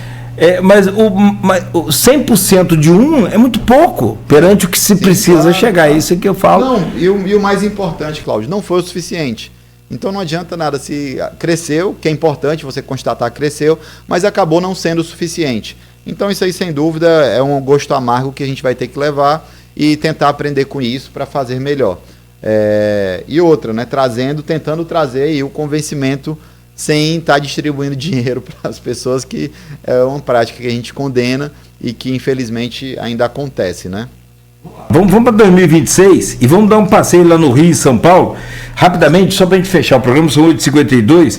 mas o 100% de 1 é muito pouco perante o que se precisa chegar. Isso é que eu falo. Não, e o mais importante, Cláudio, não foi o suficiente. Então não adianta nada se cresceu, que é importante você constatar que cresceu, mas acabou não sendo o suficiente. Então isso aí, sem dúvida, é um gosto amargo que a gente vai ter que levar e tentar aprender com isso para fazer melhor. E outra, né, tentando trazer aí o convencimento sem estar distribuindo dinheiro para as pessoas, que é uma prática que a gente condena e que infelizmente ainda acontece, né? Vamos para 2026 e vamos dar um passeio lá no Rio e São Paulo, rapidamente, só para a gente fechar o programa, são 8h52.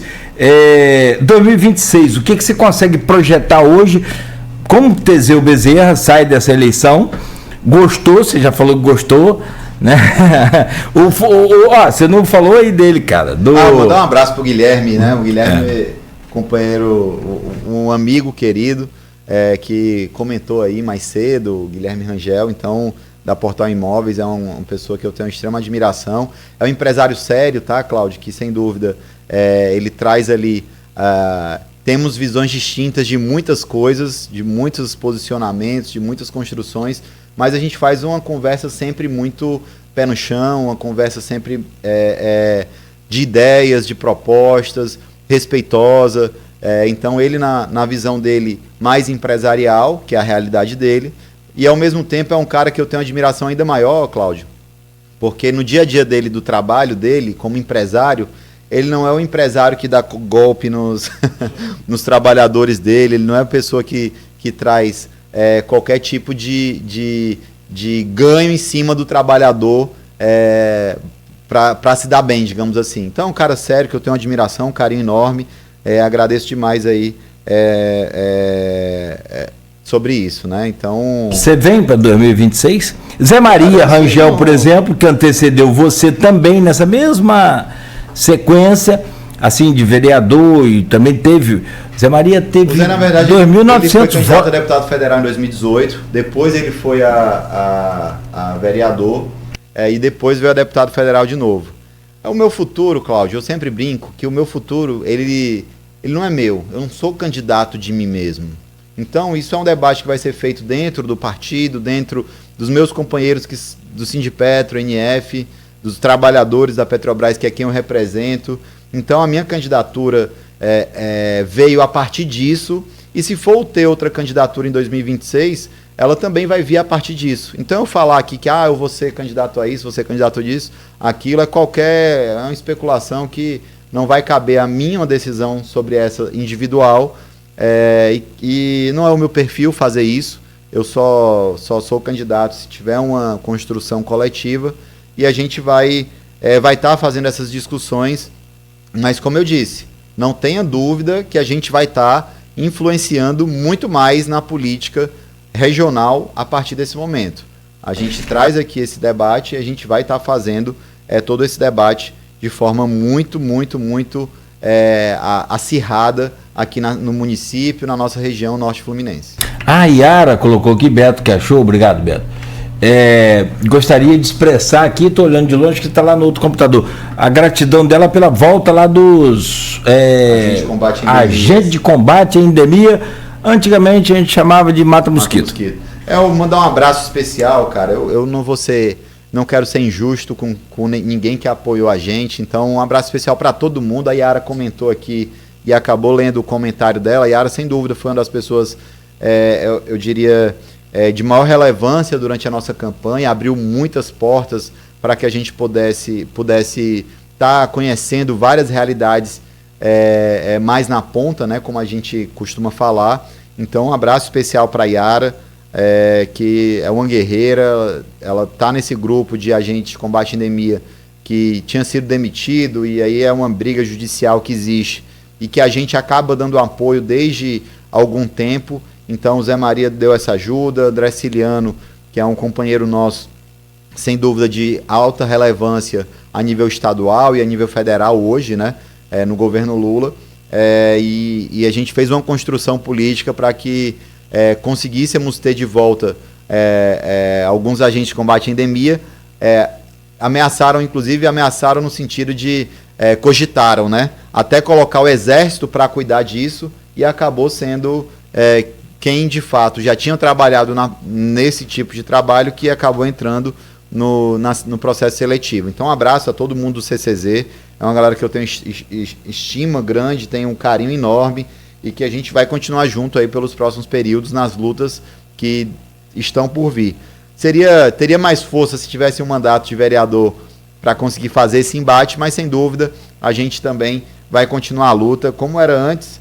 2026, o que você consegue projetar hoje? Como Teseu Bezerra sai dessa eleição? Gostou, você já falou que gostou, né? Você não falou aí dele, cara. Mandar um abraço pro Guilherme, né? O Guilherme, companheiro, um amigo querido, que comentou aí mais cedo, o Guilherme Rangel, então, da Portal Imóveis, é uma pessoa que eu tenho extrema admiração. É um empresário sério, tá, Cláudio? Que sem dúvida ele traz ali. Temos visões distintas de muitas coisas, de muitos posicionamentos, de muitas construções, mas a gente faz uma conversa sempre muito pé no chão, uma conversa sempre de ideias, de propostas, respeitosa. Então ele, na visão dele mais empresarial, que é a realidade dele, e ao mesmo tempo é um cara que eu tenho uma admiração ainda maior, Cláudio, porque no dia a dia dele, do trabalho dele, como empresário, ele não é o empresário que dá golpe nos, nos trabalhadores dele, ele não é a pessoa que traz qualquer tipo de ganho em cima do trabalhador para se dar bem, digamos assim. Então é um cara sério, que eu tenho uma admiração, um carinho enorme, agradeço demais aí sobre isso, né? Então... Você vem para 2026? Zé Maria Rangel, por exemplo, que antecedeu você também nessa mesma sequência, assim, de vereador, e também teve... Zé Maria teve 2.900 ele foi candidato a deputado federal em 2018, depois ele foi a vereador, e depois veio a deputado federal de novo. O meu futuro, Cláudio, eu sempre brinco que o meu futuro, ele não é meu, eu não sou candidato de mim mesmo. Então, isso é um debate que vai ser feito dentro do partido, dentro dos meus companheiros do Sindipetro, NF, dos trabalhadores da Petrobras, que é quem eu represento. Então, a minha candidatura veio a partir disso, e se for ter outra candidatura em 2026, ela também vai vir a partir disso. Então, eu falar aqui que eu vou ser candidato a isso, vou ser candidato a isso, aquilo é uma especulação que não vai caber a mim uma decisão sobre essa individual, e não é o meu perfil fazer isso. Eu só sou candidato se tiver uma construção coletiva, e a gente vai estar fazendo essas discussões, mas como eu disse, não tenha dúvida que a gente vai estar influenciando muito mais na política regional a partir desse momento. A gente traz aqui esse debate e a gente vai estar fazendo todo esse debate de forma muito, muito, muito acirrada aqui no município, na nossa região norte fluminense. A Yara colocou aqui, Beto, que achou, obrigado, Beto. Gostaria de expressar aqui, estou olhando de longe, que está lá no outro computador, a gratidão dela pela volta lá dos agentes de combate à endemia. Antigamente a gente chamava de mata-mosquito. Eu mandar um abraço especial, cara. Eu não quero ser injusto com ninguém que apoiou a gente, então um abraço especial para todo mundo. A Yara comentou aqui e acabou lendo o comentário dela. A Yara, sem dúvida, foi uma das pessoas, eu diria, de maior relevância durante a nossa campanha, abriu muitas portas para que a gente pudesse estar conhecendo várias realidades mais na ponta, né, como a gente costuma falar. Então, um abraço especial para a Yara, que é uma guerreira. Ela está nesse grupo de agentes de combate à endemia que tinha sido demitido, e aí é uma briga judicial que existe e que a gente acaba dando apoio desde algum tempo. Então, o Zé Maria deu essa ajuda, André Ciliano, que é um companheiro nosso, sem dúvida de alta relevância a nível estadual e a nível federal hoje, né, no governo Lula, e a gente fez uma construção política para que conseguíssemos ter de volta alguns agentes de combate à endemia. Ameaçaram no sentido de cogitaram, né, até colocar o exército para cuidar disso, e acabou sendo quem de fato já tinha trabalhado nesse tipo de trabalho que acabou entrando no processo seletivo. Então, um abraço a todo mundo do CCZ, é uma galera que eu tenho estima grande, tenho um carinho enorme, e que a gente vai continuar junto aí pelos próximos períodos nas lutas que estão por vir. Teria mais força se tivesse um mandato de vereador para conseguir fazer esse embate, mas sem dúvida a gente também vai continuar a luta como era antes,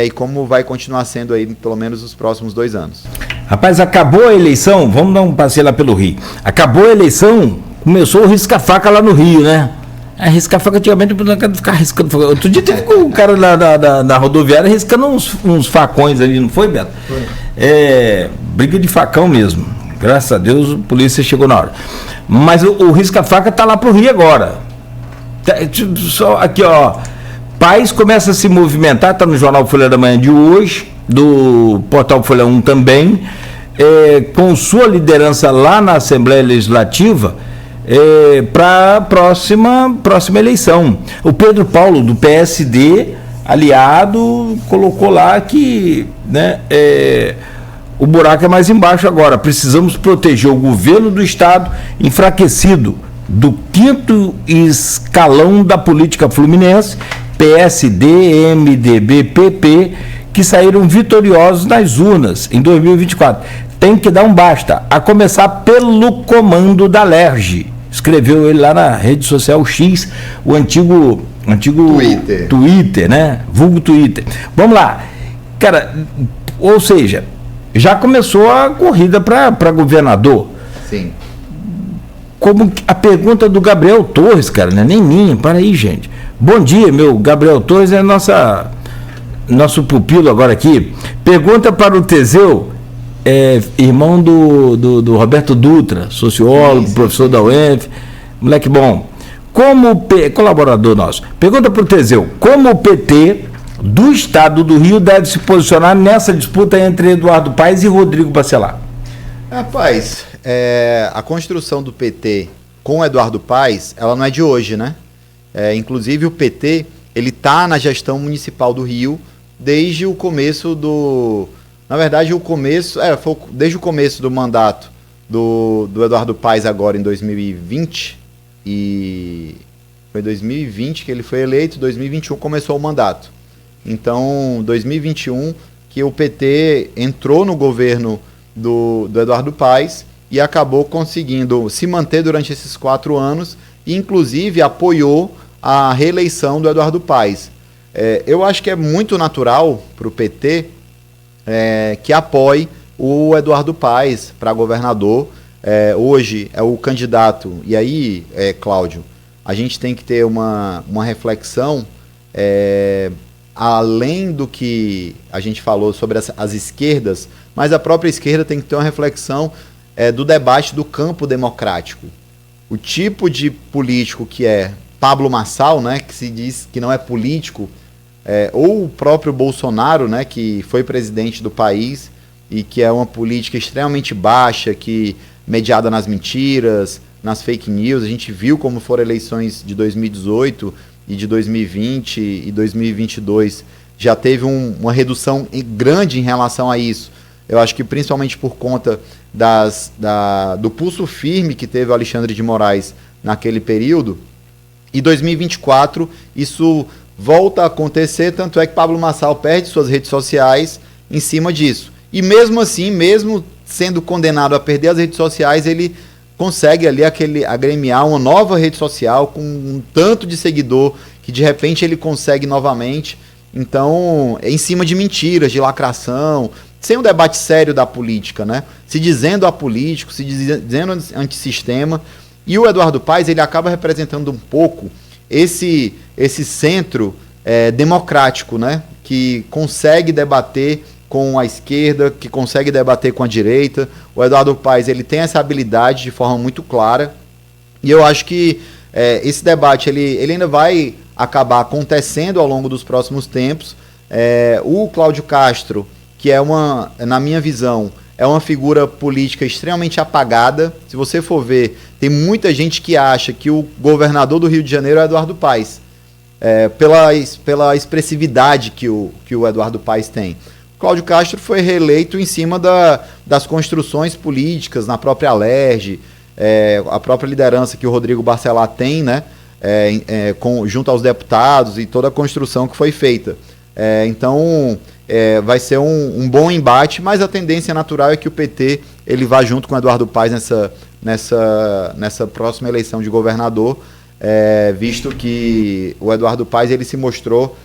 e como vai continuar sendo aí pelo menos os próximos 2 anos. Rapaz, acabou a eleição, vamos dar um passeio lá pelo Rio. Acabou a eleição, começou o risca-faca lá no Rio, né? Risca-faca antigamente não quero ficar riscando faca. Outro dia teve um cara na rodoviária riscando uns facões ali, não foi, Beto? Foi. Briga de facão mesmo. Graças a Deus a polícia chegou na hora. Mas o risca-faca tá lá pro Rio agora. Só aqui, ó. Paz começa a se movimentar, tá no Jornal Folha da Manhã de hoje, do Portal Folha 1 também, com sua liderança lá na Assembleia Legislativa, para a próxima eleição. O Pedro Paulo, do PSD, aliado, colocou lá que, né, o buraco é mais embaixo agora. Precisamos proteger o governo do Estado, enfraquecido do 5º escalão da política fluminense, PSD, MDB, PP, que saíram vitoriosos nas urnas em 2024. Tem que dar um basta, a começar pelo comando da LERJ. Escreveu ele lá na rede social X, o antigo antigo Twitter, né? Vulgo Twitter. Vamos lá. Cara, ou seja, já começou a corrida para governador. Sim. Como a pergunta do Gabriel Torres, cara, não é nem minha, para aí, gente. Bom dia, meu Gabriel Torres é nosso pupilo agora aqui. Pergunta para o Teseu, irmão do Roberto Dutra, sociólogo, professor da UENF, moleque bom. Colaborador nosso. Pergunta para o Teseu, como o PT do Estado do Rio deve se posicionar nessa disputa entre Eduardo Paes e Rodrigo Bacelar? Rapaz, a construção do PT com o Eduardo Paes, ela não é de hoje, né? Inclusive o PT, ele está na gestão municipal do Rio desde o começo desde o começo do mandato do Eduardo Paes agora em 2020, e foi 2020 que ele foi eleito, 2021 começou o mandato. Então, 2021 que o PT entrou no governo do Eduardo Paes e acabou conseguindo se manter durante esses 4 anos e inclusive apoiou a reeleição do Eduardo Paes. Eu acho que é muito natural para o PT que apoie o Eduardo Paes para governador. Hoje é o candidato, e aí, Cláudio, a gente tem que ter uma reflexão, além do que a gente falou sobre as esquerdas, mas a própria esquerda tem que ter uma reflexão do debate do campo democrático. O tipo de político que é Pablo Marçal, né, que se diz que não é político, ou o próprio Bolsonaro, né, que foi presidente do país e que é uma política extremamente baixa, mediada nas mentiras, nas fake news. A gente viu como foram eleições de 2018 e de 2020 e 2022. Já teve uma redução grande em relação a isso. Eu acho que principalmente por conta do pulso firme que teve o Alexandre de Moraes naquele período. E 2024 isso volta a acontecer, tanto é que Pablo Marçal perde suas redes sociais em cima disso. E mesmo assim, mesmo sendo condenado a perder as redes sociais, ele consegue ali agremiar uma nova rede social com um tanto de seguidor que de repente ele consegue novamente. Então, em cima de mentiras, de lacração, sem um debate sério da política, né? Se dizendo apolítico, se dizendo antissistema. E o Eduardo Paes, ele acaba representando um pouco esse centro democrático, né? Que consegue debater com a esquerda, que consegue debater com a direita. O Eduardo Paes, ele tem essa habilidade de forma muito clara, e eu acho que esse debate ele ainda vai acabar acontecendo ao longo dos próximos tempos. O Cláudio Castro, que na minha visão, é uma figura política extremamente apagada. Se você for ver, tem muita gente que acha que o governador do Rio de Janeiro é Eduardo Paes, pela expressividade que o Eduardo Paes tem. Cláudio Castro foi reeleito em cima das construções políticas na própria Alerj, a própria liderança que o Rodrigo Bacelar tem, né, junto aos deputados e toda a construção que foi feita. Então, vai ser um bom embate, mas a tendência natural é que o PT ele vá junto com o Eduardo Paes nessa próxima eleição de governador, visto que o Eduardo Paes ele se mostrou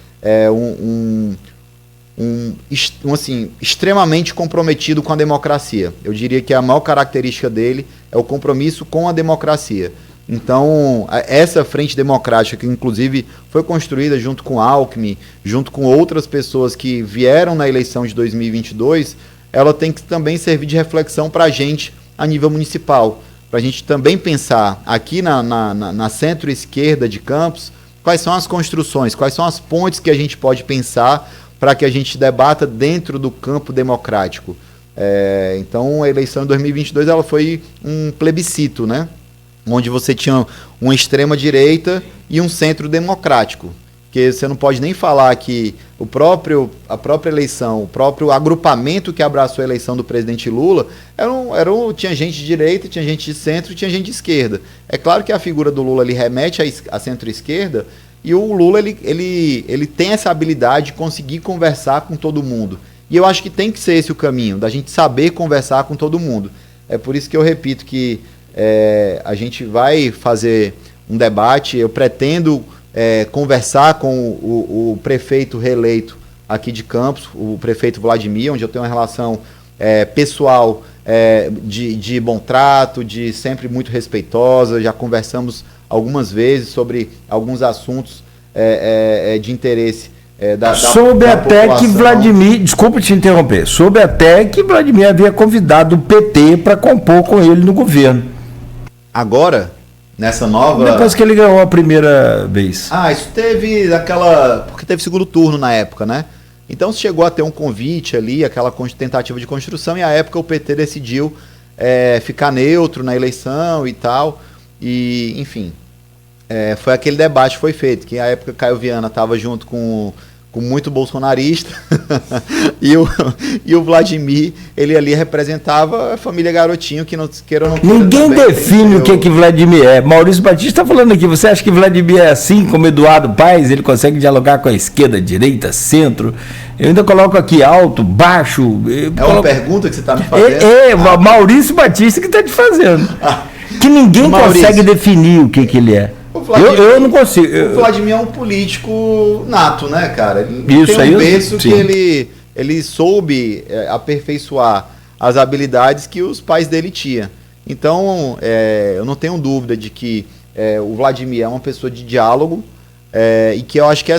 assim, extremamente comprometido com a democracia. Eu diria que a maior característica dele é o compromisso com a democracia. Então, essa frente democrática, que inclusive foi construída junto com Alckmin, junto com outras pessoas que vieram na eleição de 2022, ela tem que também servir de reflexão para a gente a nível municipal, para a gente também pensar aqui na centro-esquerda de Campos, quais são as construções, quais são as pontes que a gente pode pensar para que a gente debata dentro do campo democrático. Então, a eleição de 2022 ela foi um plebiscito, né? Onde você tinha uma extrema-direita e um centro democrático. Porque você não pode nem falar que a própria eleição, o próprio agrupamento que abraçou a eleição do presidente Lula, tinha gente de direita, tinha gente de centro e tinha gente de esquerda. É claro que a figura do Lula ali remete à centro-esquerda, e o Lula ele tem essa habilidade de conseguir conversar com todo mundo. E eu acho que tem que ser esse o caminho, da gente saber conversar com todo mundo. É por isso que eu repito que a gente vai fazer um debate. Eu pretendo conversar com o prefeito reeleito aqui de Campos, o prefeito Vladimir, onde eu tenho uma relação pessoal de bom trato, de sempre muito respeitosa. Já conversamos algumas vezes sobre alguns assuntos de interesse soube até que Vladimir, desculpa te interromper, soube até que Vladimir havia convidado o PT para compor com ele no governo. Agora, nessa nova... Depois que ele ganhou a primeira vez. Isso teve porque teve segundo turno na época, né? Então chegou a ter um convite ali, aquela tentativa de construção, e à época o PT decidiu ficar neutro na eleição e tal, e enfim, foi aquele debate que foi feito, que à época Caio Viana estava junto com muito bolsonarista, e o Vladimir, ele ali representava a família Garotinho, que não queira ou não queira. Ninguém define o que Vladimir é. Maurício Batista está falando aqui, você acha que Vladimir é assim como Eduardo Paes? Ele consegue dialogar com a esquerda, direita, centro? Eu ainda coloco aqui alto, baixo. Uma pergunta que você está me fazendo? Maurício Batista que está te fazendo. Que ninguém consegue definir o que ele é. Eu não consigo. O Vladimir é um político nato, né, cara? Isso tem um berço que ele soube aperfeiçoar as habilidades que os pais dele tinham. Então, eu não tenho dúvida de que o Vladimir é uma pessoa de diálogo, e que eu acho que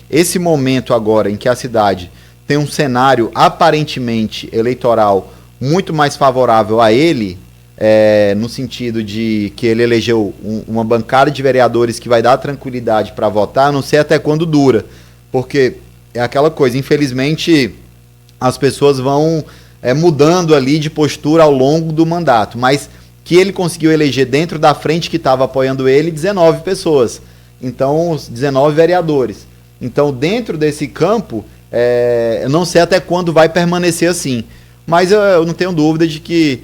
esse momento agora em que a cidade tem um cenário aparentemente eleitoral muito mais favorável a ele, no sentido de que ele elegeu uma bancada de vereadores que vai dar tranquilidade para votar, não sei até quando dura, porque é aquela coisa, infelizmente as pessoas vão mudando ali de postura ao longo do mandato, mas que ele conseguiu eleger dentro da frente que estava apoiando ele 19 pessoas, então 19 vereadores. Então dentro desse campo, eu não sei até quando vai permanecer assim, mas eu não tenho dúvida de que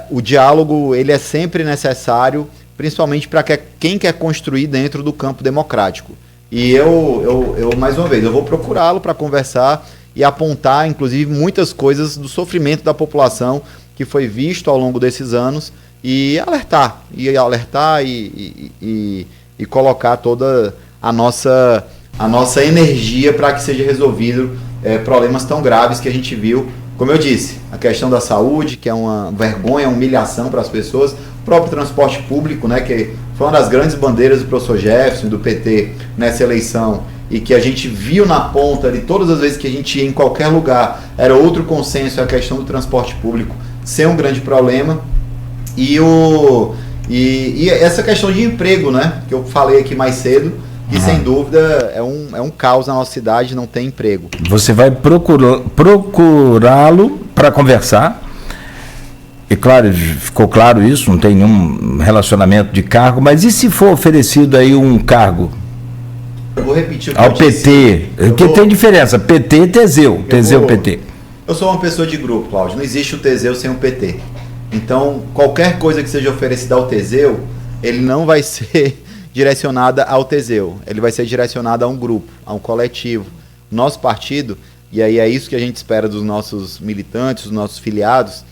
o diálogo ele é sempre necessário, principalmente para quem quer construir dentro do campo democrático. E eu mais uma vez, eu vou procurá-lo para conversar e apontar, inclusive, muitas coisas do sofrimento da população que foi visto ao longo desses anos e alertar e colocar toda a nossa energia para que seja resolvido problemas tão graves que a gente viu. Como eu disse, a questão da saúde, que é uma vergonha, uma humilhação para as pessoas, o próprio transporte público, né, que foi uma das grandes bandeiras do professor Jefferson e do PT nessa eleição, e que a gente viu na ponta de todas as vezes que a gente ia em qualquer lugar, era outro consenso, a questão do transporte público ser um grande problema, e essa questão de emprego, né, que eu falei aqui mais cedo, e sem dúvida é um caos na nossa cidade, não tem emprego. Você vai procurá-lo para conversar. E claro, ficou claro isso, não tem nenhum relacionamento de cargo, mas e se for oferecido aí um cargo? Eu vou repetir o que ao PT, porque tem diferença, PT e Teseu, PT. Eu sou uma pessoa de grupo, Cláudio, não existe o Teseu sem o PT. Então, qualquer coisa que seja oferecida ao Teseu, ele não vai ser direcionada ao Teseu, ele vai ser direcionado a um grupo, a um coletivo. Nosso partido, e aí é isso que a gente espera dos nossos militantes, dos nossos filiados,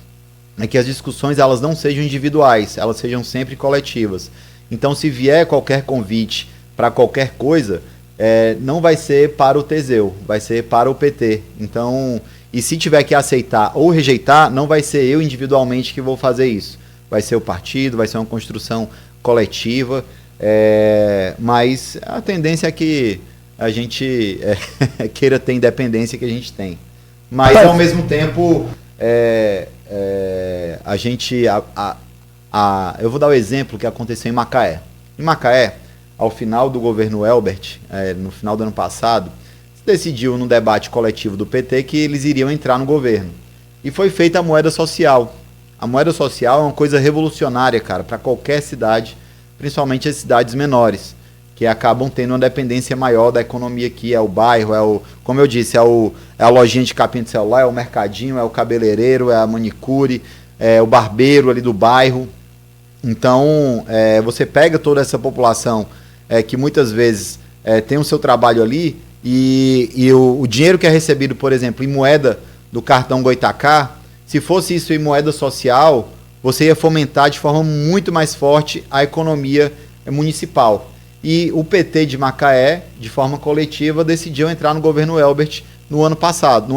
é que as discussões elas não sejam individuais, elas sejam sempre coletivas. Então, se vier qualquer convite para qualquer coisa, não vai ser para o Teseu, vai ser para o PT. Então, e se tiver que aceitar ou rejeitar, não vai ser eu individualmente que vou fazer isso. Vai ser o partido, vai ser uma construção coletiva. Mas a tendência é que a gente queira ter independência que a gente tem, mas ao mesmo tempo a gente eu vou dar o exemplo que aconteceu em Macaé. Em Macaé, ao final do governo Elbert, no final do ano passado, se decidiu num debate coletivo do PT que eles iriam entrar no governo, e foi feita a moeda social. A moeda social é uma coisa revolucionária, cara, para qualquer cidade, principalmente as cidades menores, que acabam tendo uma dependência maior da economia aqui, é o bairro, como eu disse, é a lojinha de capinha de celular, é o mercadinho, é o cabeleireiro, é a manicure, é o barbeiro ali do bairro. Então, você pega toda essa população que muitas vezes tem o seu trabalho ali, e o dinheiro que é recebido, por exemplo, em moeda do cartão Goitacá, se fosse isso em moeda social, você ia fomentar de forma muito mais forte a economia municipal. e o PT de Macaé, de forma coletiva, decidiu entrar no governo Elbert no ano passado,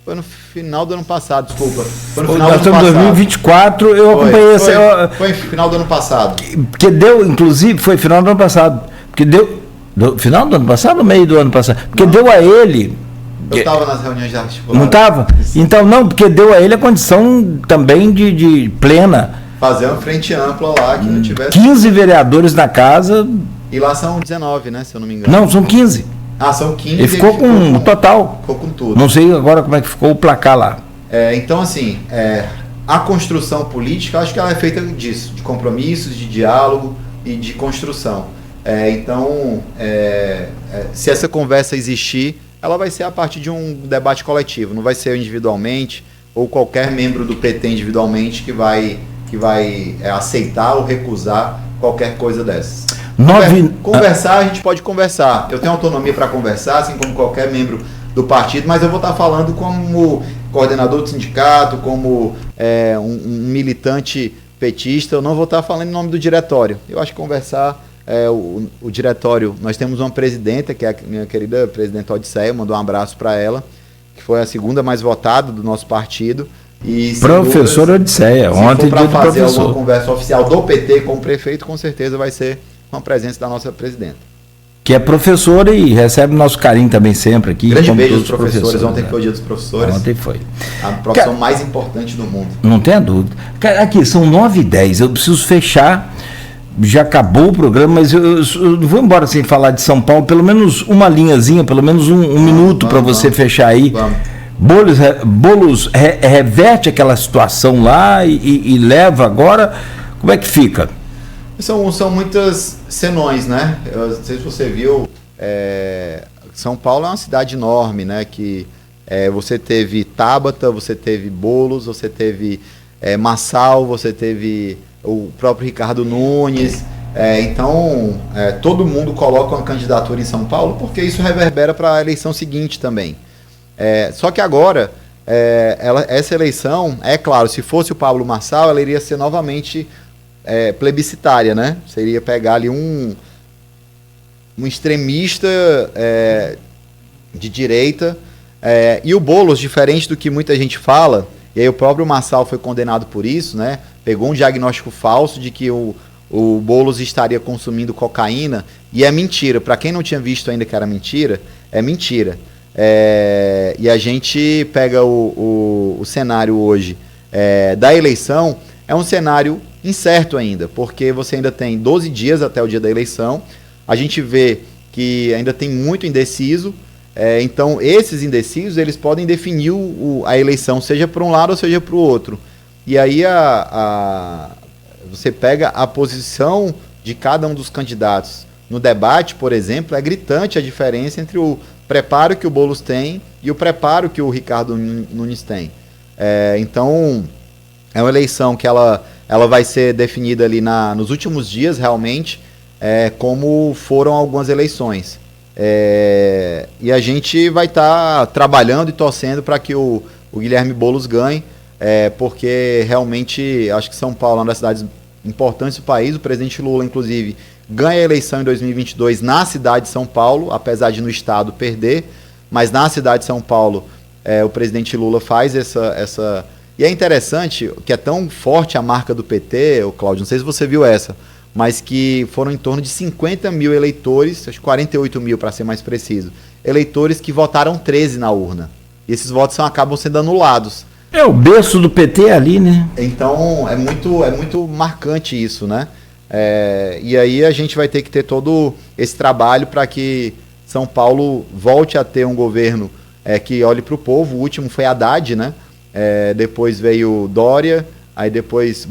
foi no final do ano passado, desculpa. Foi no final do ano passado. 2024, eu acompanhei essa. Foi no final do ano passado. Que deu, inclusive, foi final do ano passado. Porque deu. Final do ano passado ou meio do ano passado? Porque deu a ele. Eu estava nas reuniões de articulação. Não estava? Então, não, porque deu a ele a condição também de plena. Fazer uma frente ampla lá, que não tivesse. 15 vereadores na casa. E lá são 19, né? Se eu não me engano. Não, são 15. Ah, são 15. Ele ficou com o total. Ficou com tudo. Não sei agora como é que ficou o placar lá. Então, assim, a construção política, acho que ela é feita disso, de compromissos, de diálogo e de construção. Então, se essa conversa existir, ela vai ser a partir de um debate coletivo, não vai ser individualmente ou qualquer membro do PT individualmente que vai aceitar ou recusar qualquer coisa dessas. Conversar, a gente pode conversar. Eu tenho autonomia para conversar, assim como qualquer membro do partido, mas eu vou estar falando como coordenador do sindicato, como um militante petista, eu não vou estar falando em nome do diretório. Eu acho que conversar, o diretório, nós temos uma presidenta, que é a minha querida presidenta Odisseia, mandou um abraço para ela, que foi a segunda mais votada do nosso partido. E professora Odisseia, ontem para fazer alguma conversa oficial do PT com o prefeito, com certeza vai ser uma presença da nossa presidenta. Que é professora e recebe nosso carinho também sempre aqui. Grande beijo aos professores. Ontem foi o dia dos professores. Ontem foi. A profissão mais importante do mundo. Não tenha dúvida. Aqui, são 9h10, eu preciso fechar. Já acabou o programa, mas eu não vou embora sem falar de São Paulo. Pelo menos uma linhazinha, pelo menos um minuto para você fechar aí. Boulos reverte aquela situação lá e leva agora. Como é que fica? São muitas senões, né? Eu não sei se você viu, São Paulo é uma cidade enorme, né? Que você teve Tabata, você teve Boulos, você teve Massal, você teve o próprio Ricardo Nunes. Então, todo mundo coloca uma candidatura em São Paulo porque isso reverbera para a eleição seguinte também. Só que agora, essa eleição, claro, se fosse o Pablo Massal, ela iria ser novamente plebiscitária, né? Você iria pegar ali um extremista de direita, e o Boulos, diferente do que muita gente fala, e aí o próprio Massal foi condenado por isso, né? Pegou um diagnóstico falso de que o Boulos estaria consumindo cocaína, e é mentira. Para quem não tinha visto ainda que era mentira, é mentira. E a gente pega o cenário hoje da eleição, é um cenário incerto ainda, porque você ainda tem 12 dias até o dia da eleição, a gente vê que ainda tem muito indeciso, então esses indecisos eles podem definir a eleição, seja para um lado ou seja para o outro, e aí você pega a posição de cada um dos candidatos. No debate, por exemplo, é gritante a diferença entre o preparo que o Boulos tem e o preparo que o Ricardo Nunes tem. Então, é uma eleição que ela vai ser definida ali nos últimos dias, realmente, como foram algumas eleições. E a gente vai estar trabalhando e torcendo para que o Guilherme Boulos ganhe, porque realmente acho que São Paulo é uma das cidades importantes do país. O presidente Lula, inclusive, ganha a eleição em 2022 na cidade de São Paulo, apesar de no estado perder, mas na cidade de São Paulo o presidente Lula faz essa... E é interessante que é tão forte a marca do PT, Cláudio, não sei se você viu essa, mas que foram em torno de 50 mil eleitores, acho que 48 mil para ser mais preciso, eleitores que votaram 13 na urna. E esses votos acabam sendo anulados. O berço do PT ali, né? Então é muito marcante isso, né? E aí a gente vai ter que ter todo esse trabalho para que São Paulo volte a ter um governo que olhe para o povo. O último foi Haddad, né? Depois veio Dória, aí depois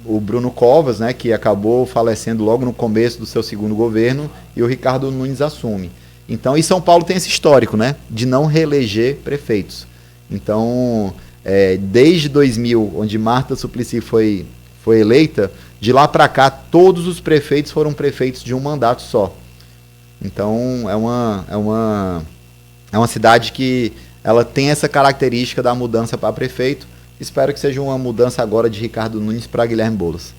o Bruno Covas, né, que acabou falecendo logo no começo do seu segundo governo, e o Ricardo Nunes assume. Então, e São Paulo tem esse histórico, né, de não reeleger prefeitos. Então, desde 2000, onde Marta Suplicy foi eleita, de lá para cá todos os prefeitos foram prefeitos de um mandato só. Então, é uma cidade que ela tem essa característica da mudança para prefeito. Espero que seja uma mudança agora de Ricardo Nunes para Guilherme Boulos.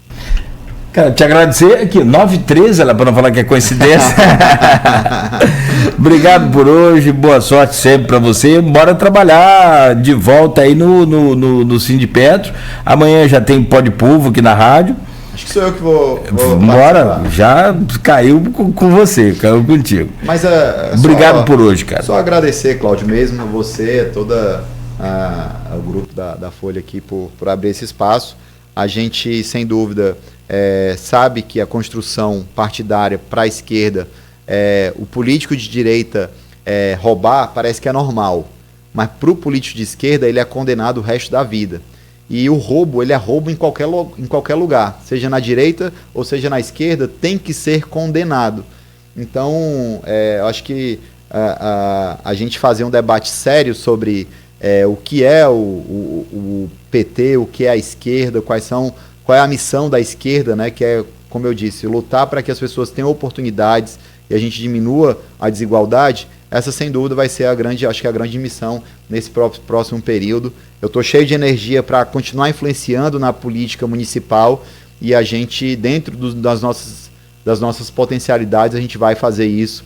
Cara, te agradecer aqui, 9h13, ela para não falar que é coincidência. Obrigado por hoje, boa sorte sempre para você. Bora trabalhar de volta aí no Sindipetro. Amanhã já tem Pó de Povo aqui na rádio. Acho que sou eu que vou Bora, já caiu com você, caiu contigo. Mas obrigado por hoje, cara. Só agradecer, Cláudio, mesmo a você, toda o grupo da Folha aqui por abrir esse espaço. A gente, sem dúvida, sabe que a construção partidária para a esquerda, o político de direita roubar parece que é normal, mas para o político de esquerda ele é condenado o resto da vida. E o roubo, ele é roubo em qualquer lugar, seja na direita ou seja na esquerda, tem que ser condenado. Então, eu acho que a gente fazer um debate sério sobre o que é o PT, o que é a esquerda, qual é a missão da esquerda, né, que é, como eu disse, lutar para que as pessoas tenham oportunidades e a gente diminua a desigualdade. Essa, sem dúvida, vai ser a grande missão nesse próximo período. Eu estou cheio de energia para continuar influenciando na política municipal e a gente, dentro das nossas potencialidades, a gente vai fazer isso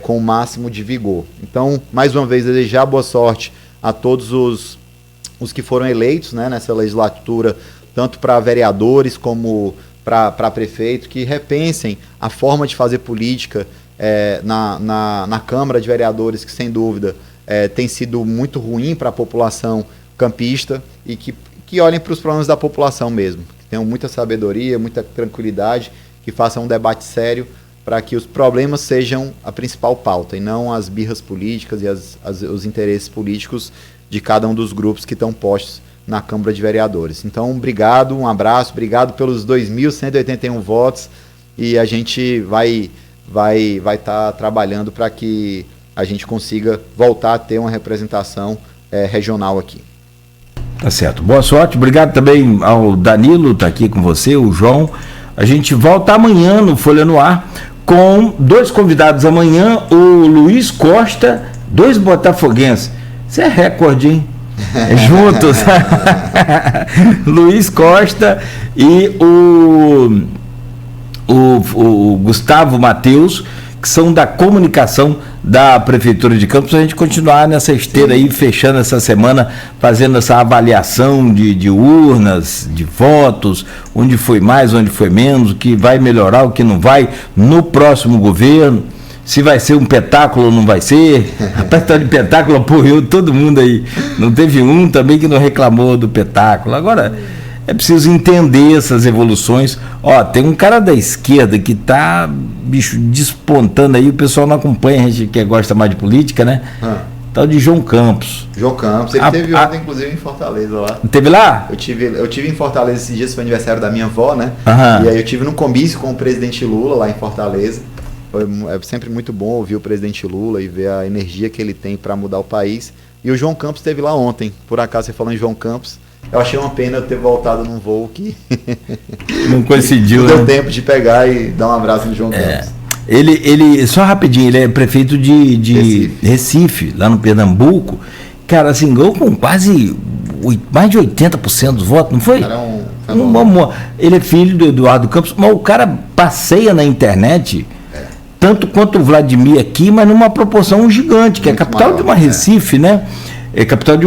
com o máximo de vigor. Então, mais uma vez, desejar boa sorte a todos os que foram eleitos, né, nessa legislatura, tanto para vereadores como para prefeito, que repensem a forma de fazer política na Câmara de Vereadores, que sem dúvida tem sido muito ruim para a população campista, e que olhem para os problemas da população mesmo, que tenham muita sabedoria, muita tranquilidade, que façam um debate sério para que os problemas sejam a principal pauta e não as birras políticas e os interesses políticos de cada um dos grupos que estão postos na Câmara de Vereadores. Então, obrigado, um abraço, obrigado pelos 2.181 votos, e a gente vai estar trabalhando para que a gente consiga voltar a ter uma representação regional aqui. Tá certo. Boa sorte. Obrigado também ao Danilo, tá aqui com você, o João. A gente volta amanhã no Folha no Ar com 2 convidados amanhã, o Luiz Costa, 2 botafoguenses. Isso é recorde, hein? Juntos. Luiz Costa e o Gustavo Matheus, que são da comunicação da Prefeitura de Campos, a gente continuar nessa esteira aí, fechando essa semana, fazendo essa avaliação de urnas, de votos, onde foi mais, onde foi menos, o que vai melhorar, o que não vai, no próximo governo, se vai ser um petáculo ou não vai ser. Rapaz, tá de petáculo, apoiou todo mundo aí. Não teve um também que não reclamou do petáculo. Agora, é preciso entender essas evoluções. Ó, tem um cara da esquerda que tá, bicho, despontando aí, o pessoal não acompanha, a gente que gosta mais de política, né? Tal de João Campos. João Campos, ele teve ontem, inclusive, em Fortaleza lá. Teve lá? Eu tive em Fortaleza esses dias, foi aniversário da minha avó, né? Aham. E aí eu tive num comício com o presidente Lula lá em Fortaleza. É sempre muito bom ouvir o presidente Lula e ver a energia que ele tem para mudar o país. E o João Campos esteve lá ontem. Por acaso, você falando em João Campos, eu achei uma pena eu ter voltado num voo que não coincidiu, não deu né? tempo de pegar e dar um abraço no João Campos. Ele, só rapidinho, ele é prefeito de Recife, lá no Pernambuco. Cara, assim, ganhou com quase mais de 80% dos votos, não foi? Ele é filho do Eduardo Campos, mas o cara passeia na internet tanto quanto o Vladimir aqui, mas numa proporção gigante, que muito é a capital maior, de uma Recife, né? É capital de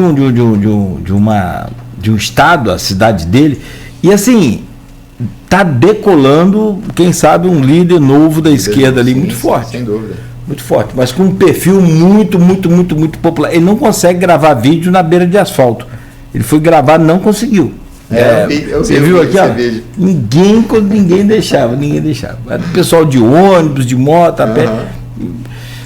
um estado, a cidade dele. E assim, tá decolando, quem sabe, um líder novo da esquerda ali, muito forte. Sem dúvida. Muito forte, mas com um perfil muito popular. Ele não consegue gravar vídeo na beira de asfalto. Ele foi gravar, não conseguiu. Você viu aqui, ó? Ninguém deixava. O pessoal de ônibus, de moto, a pé.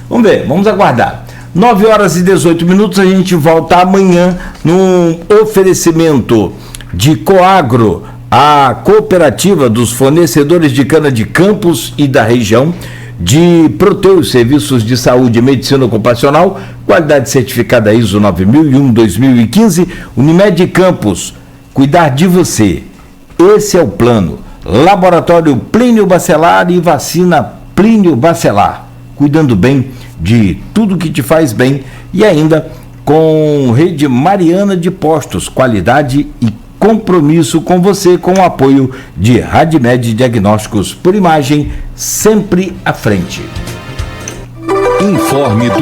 Vamos ver, vamos aguardar. 9h18, a gente volta amanhã num oferecimento de Coagro, a cooperativa dos fornecedores de cana de Campos e da região, de Proteus, serviços de saúde e medicina ocupacional, qualidade certificada ISO 9001-2015, Unimed Campos, cuidar de você. Esse é o plano. Laboratório Plínio Bacelar e vacina Plínio Bacelar, cuidando bem de tudo que te faz bem, e ainda com Rede Mariana de Postos, qualidade e compromisso com você, com o apoio de Radmed Diagnósticos por Imagem, sempre à frente. Informe do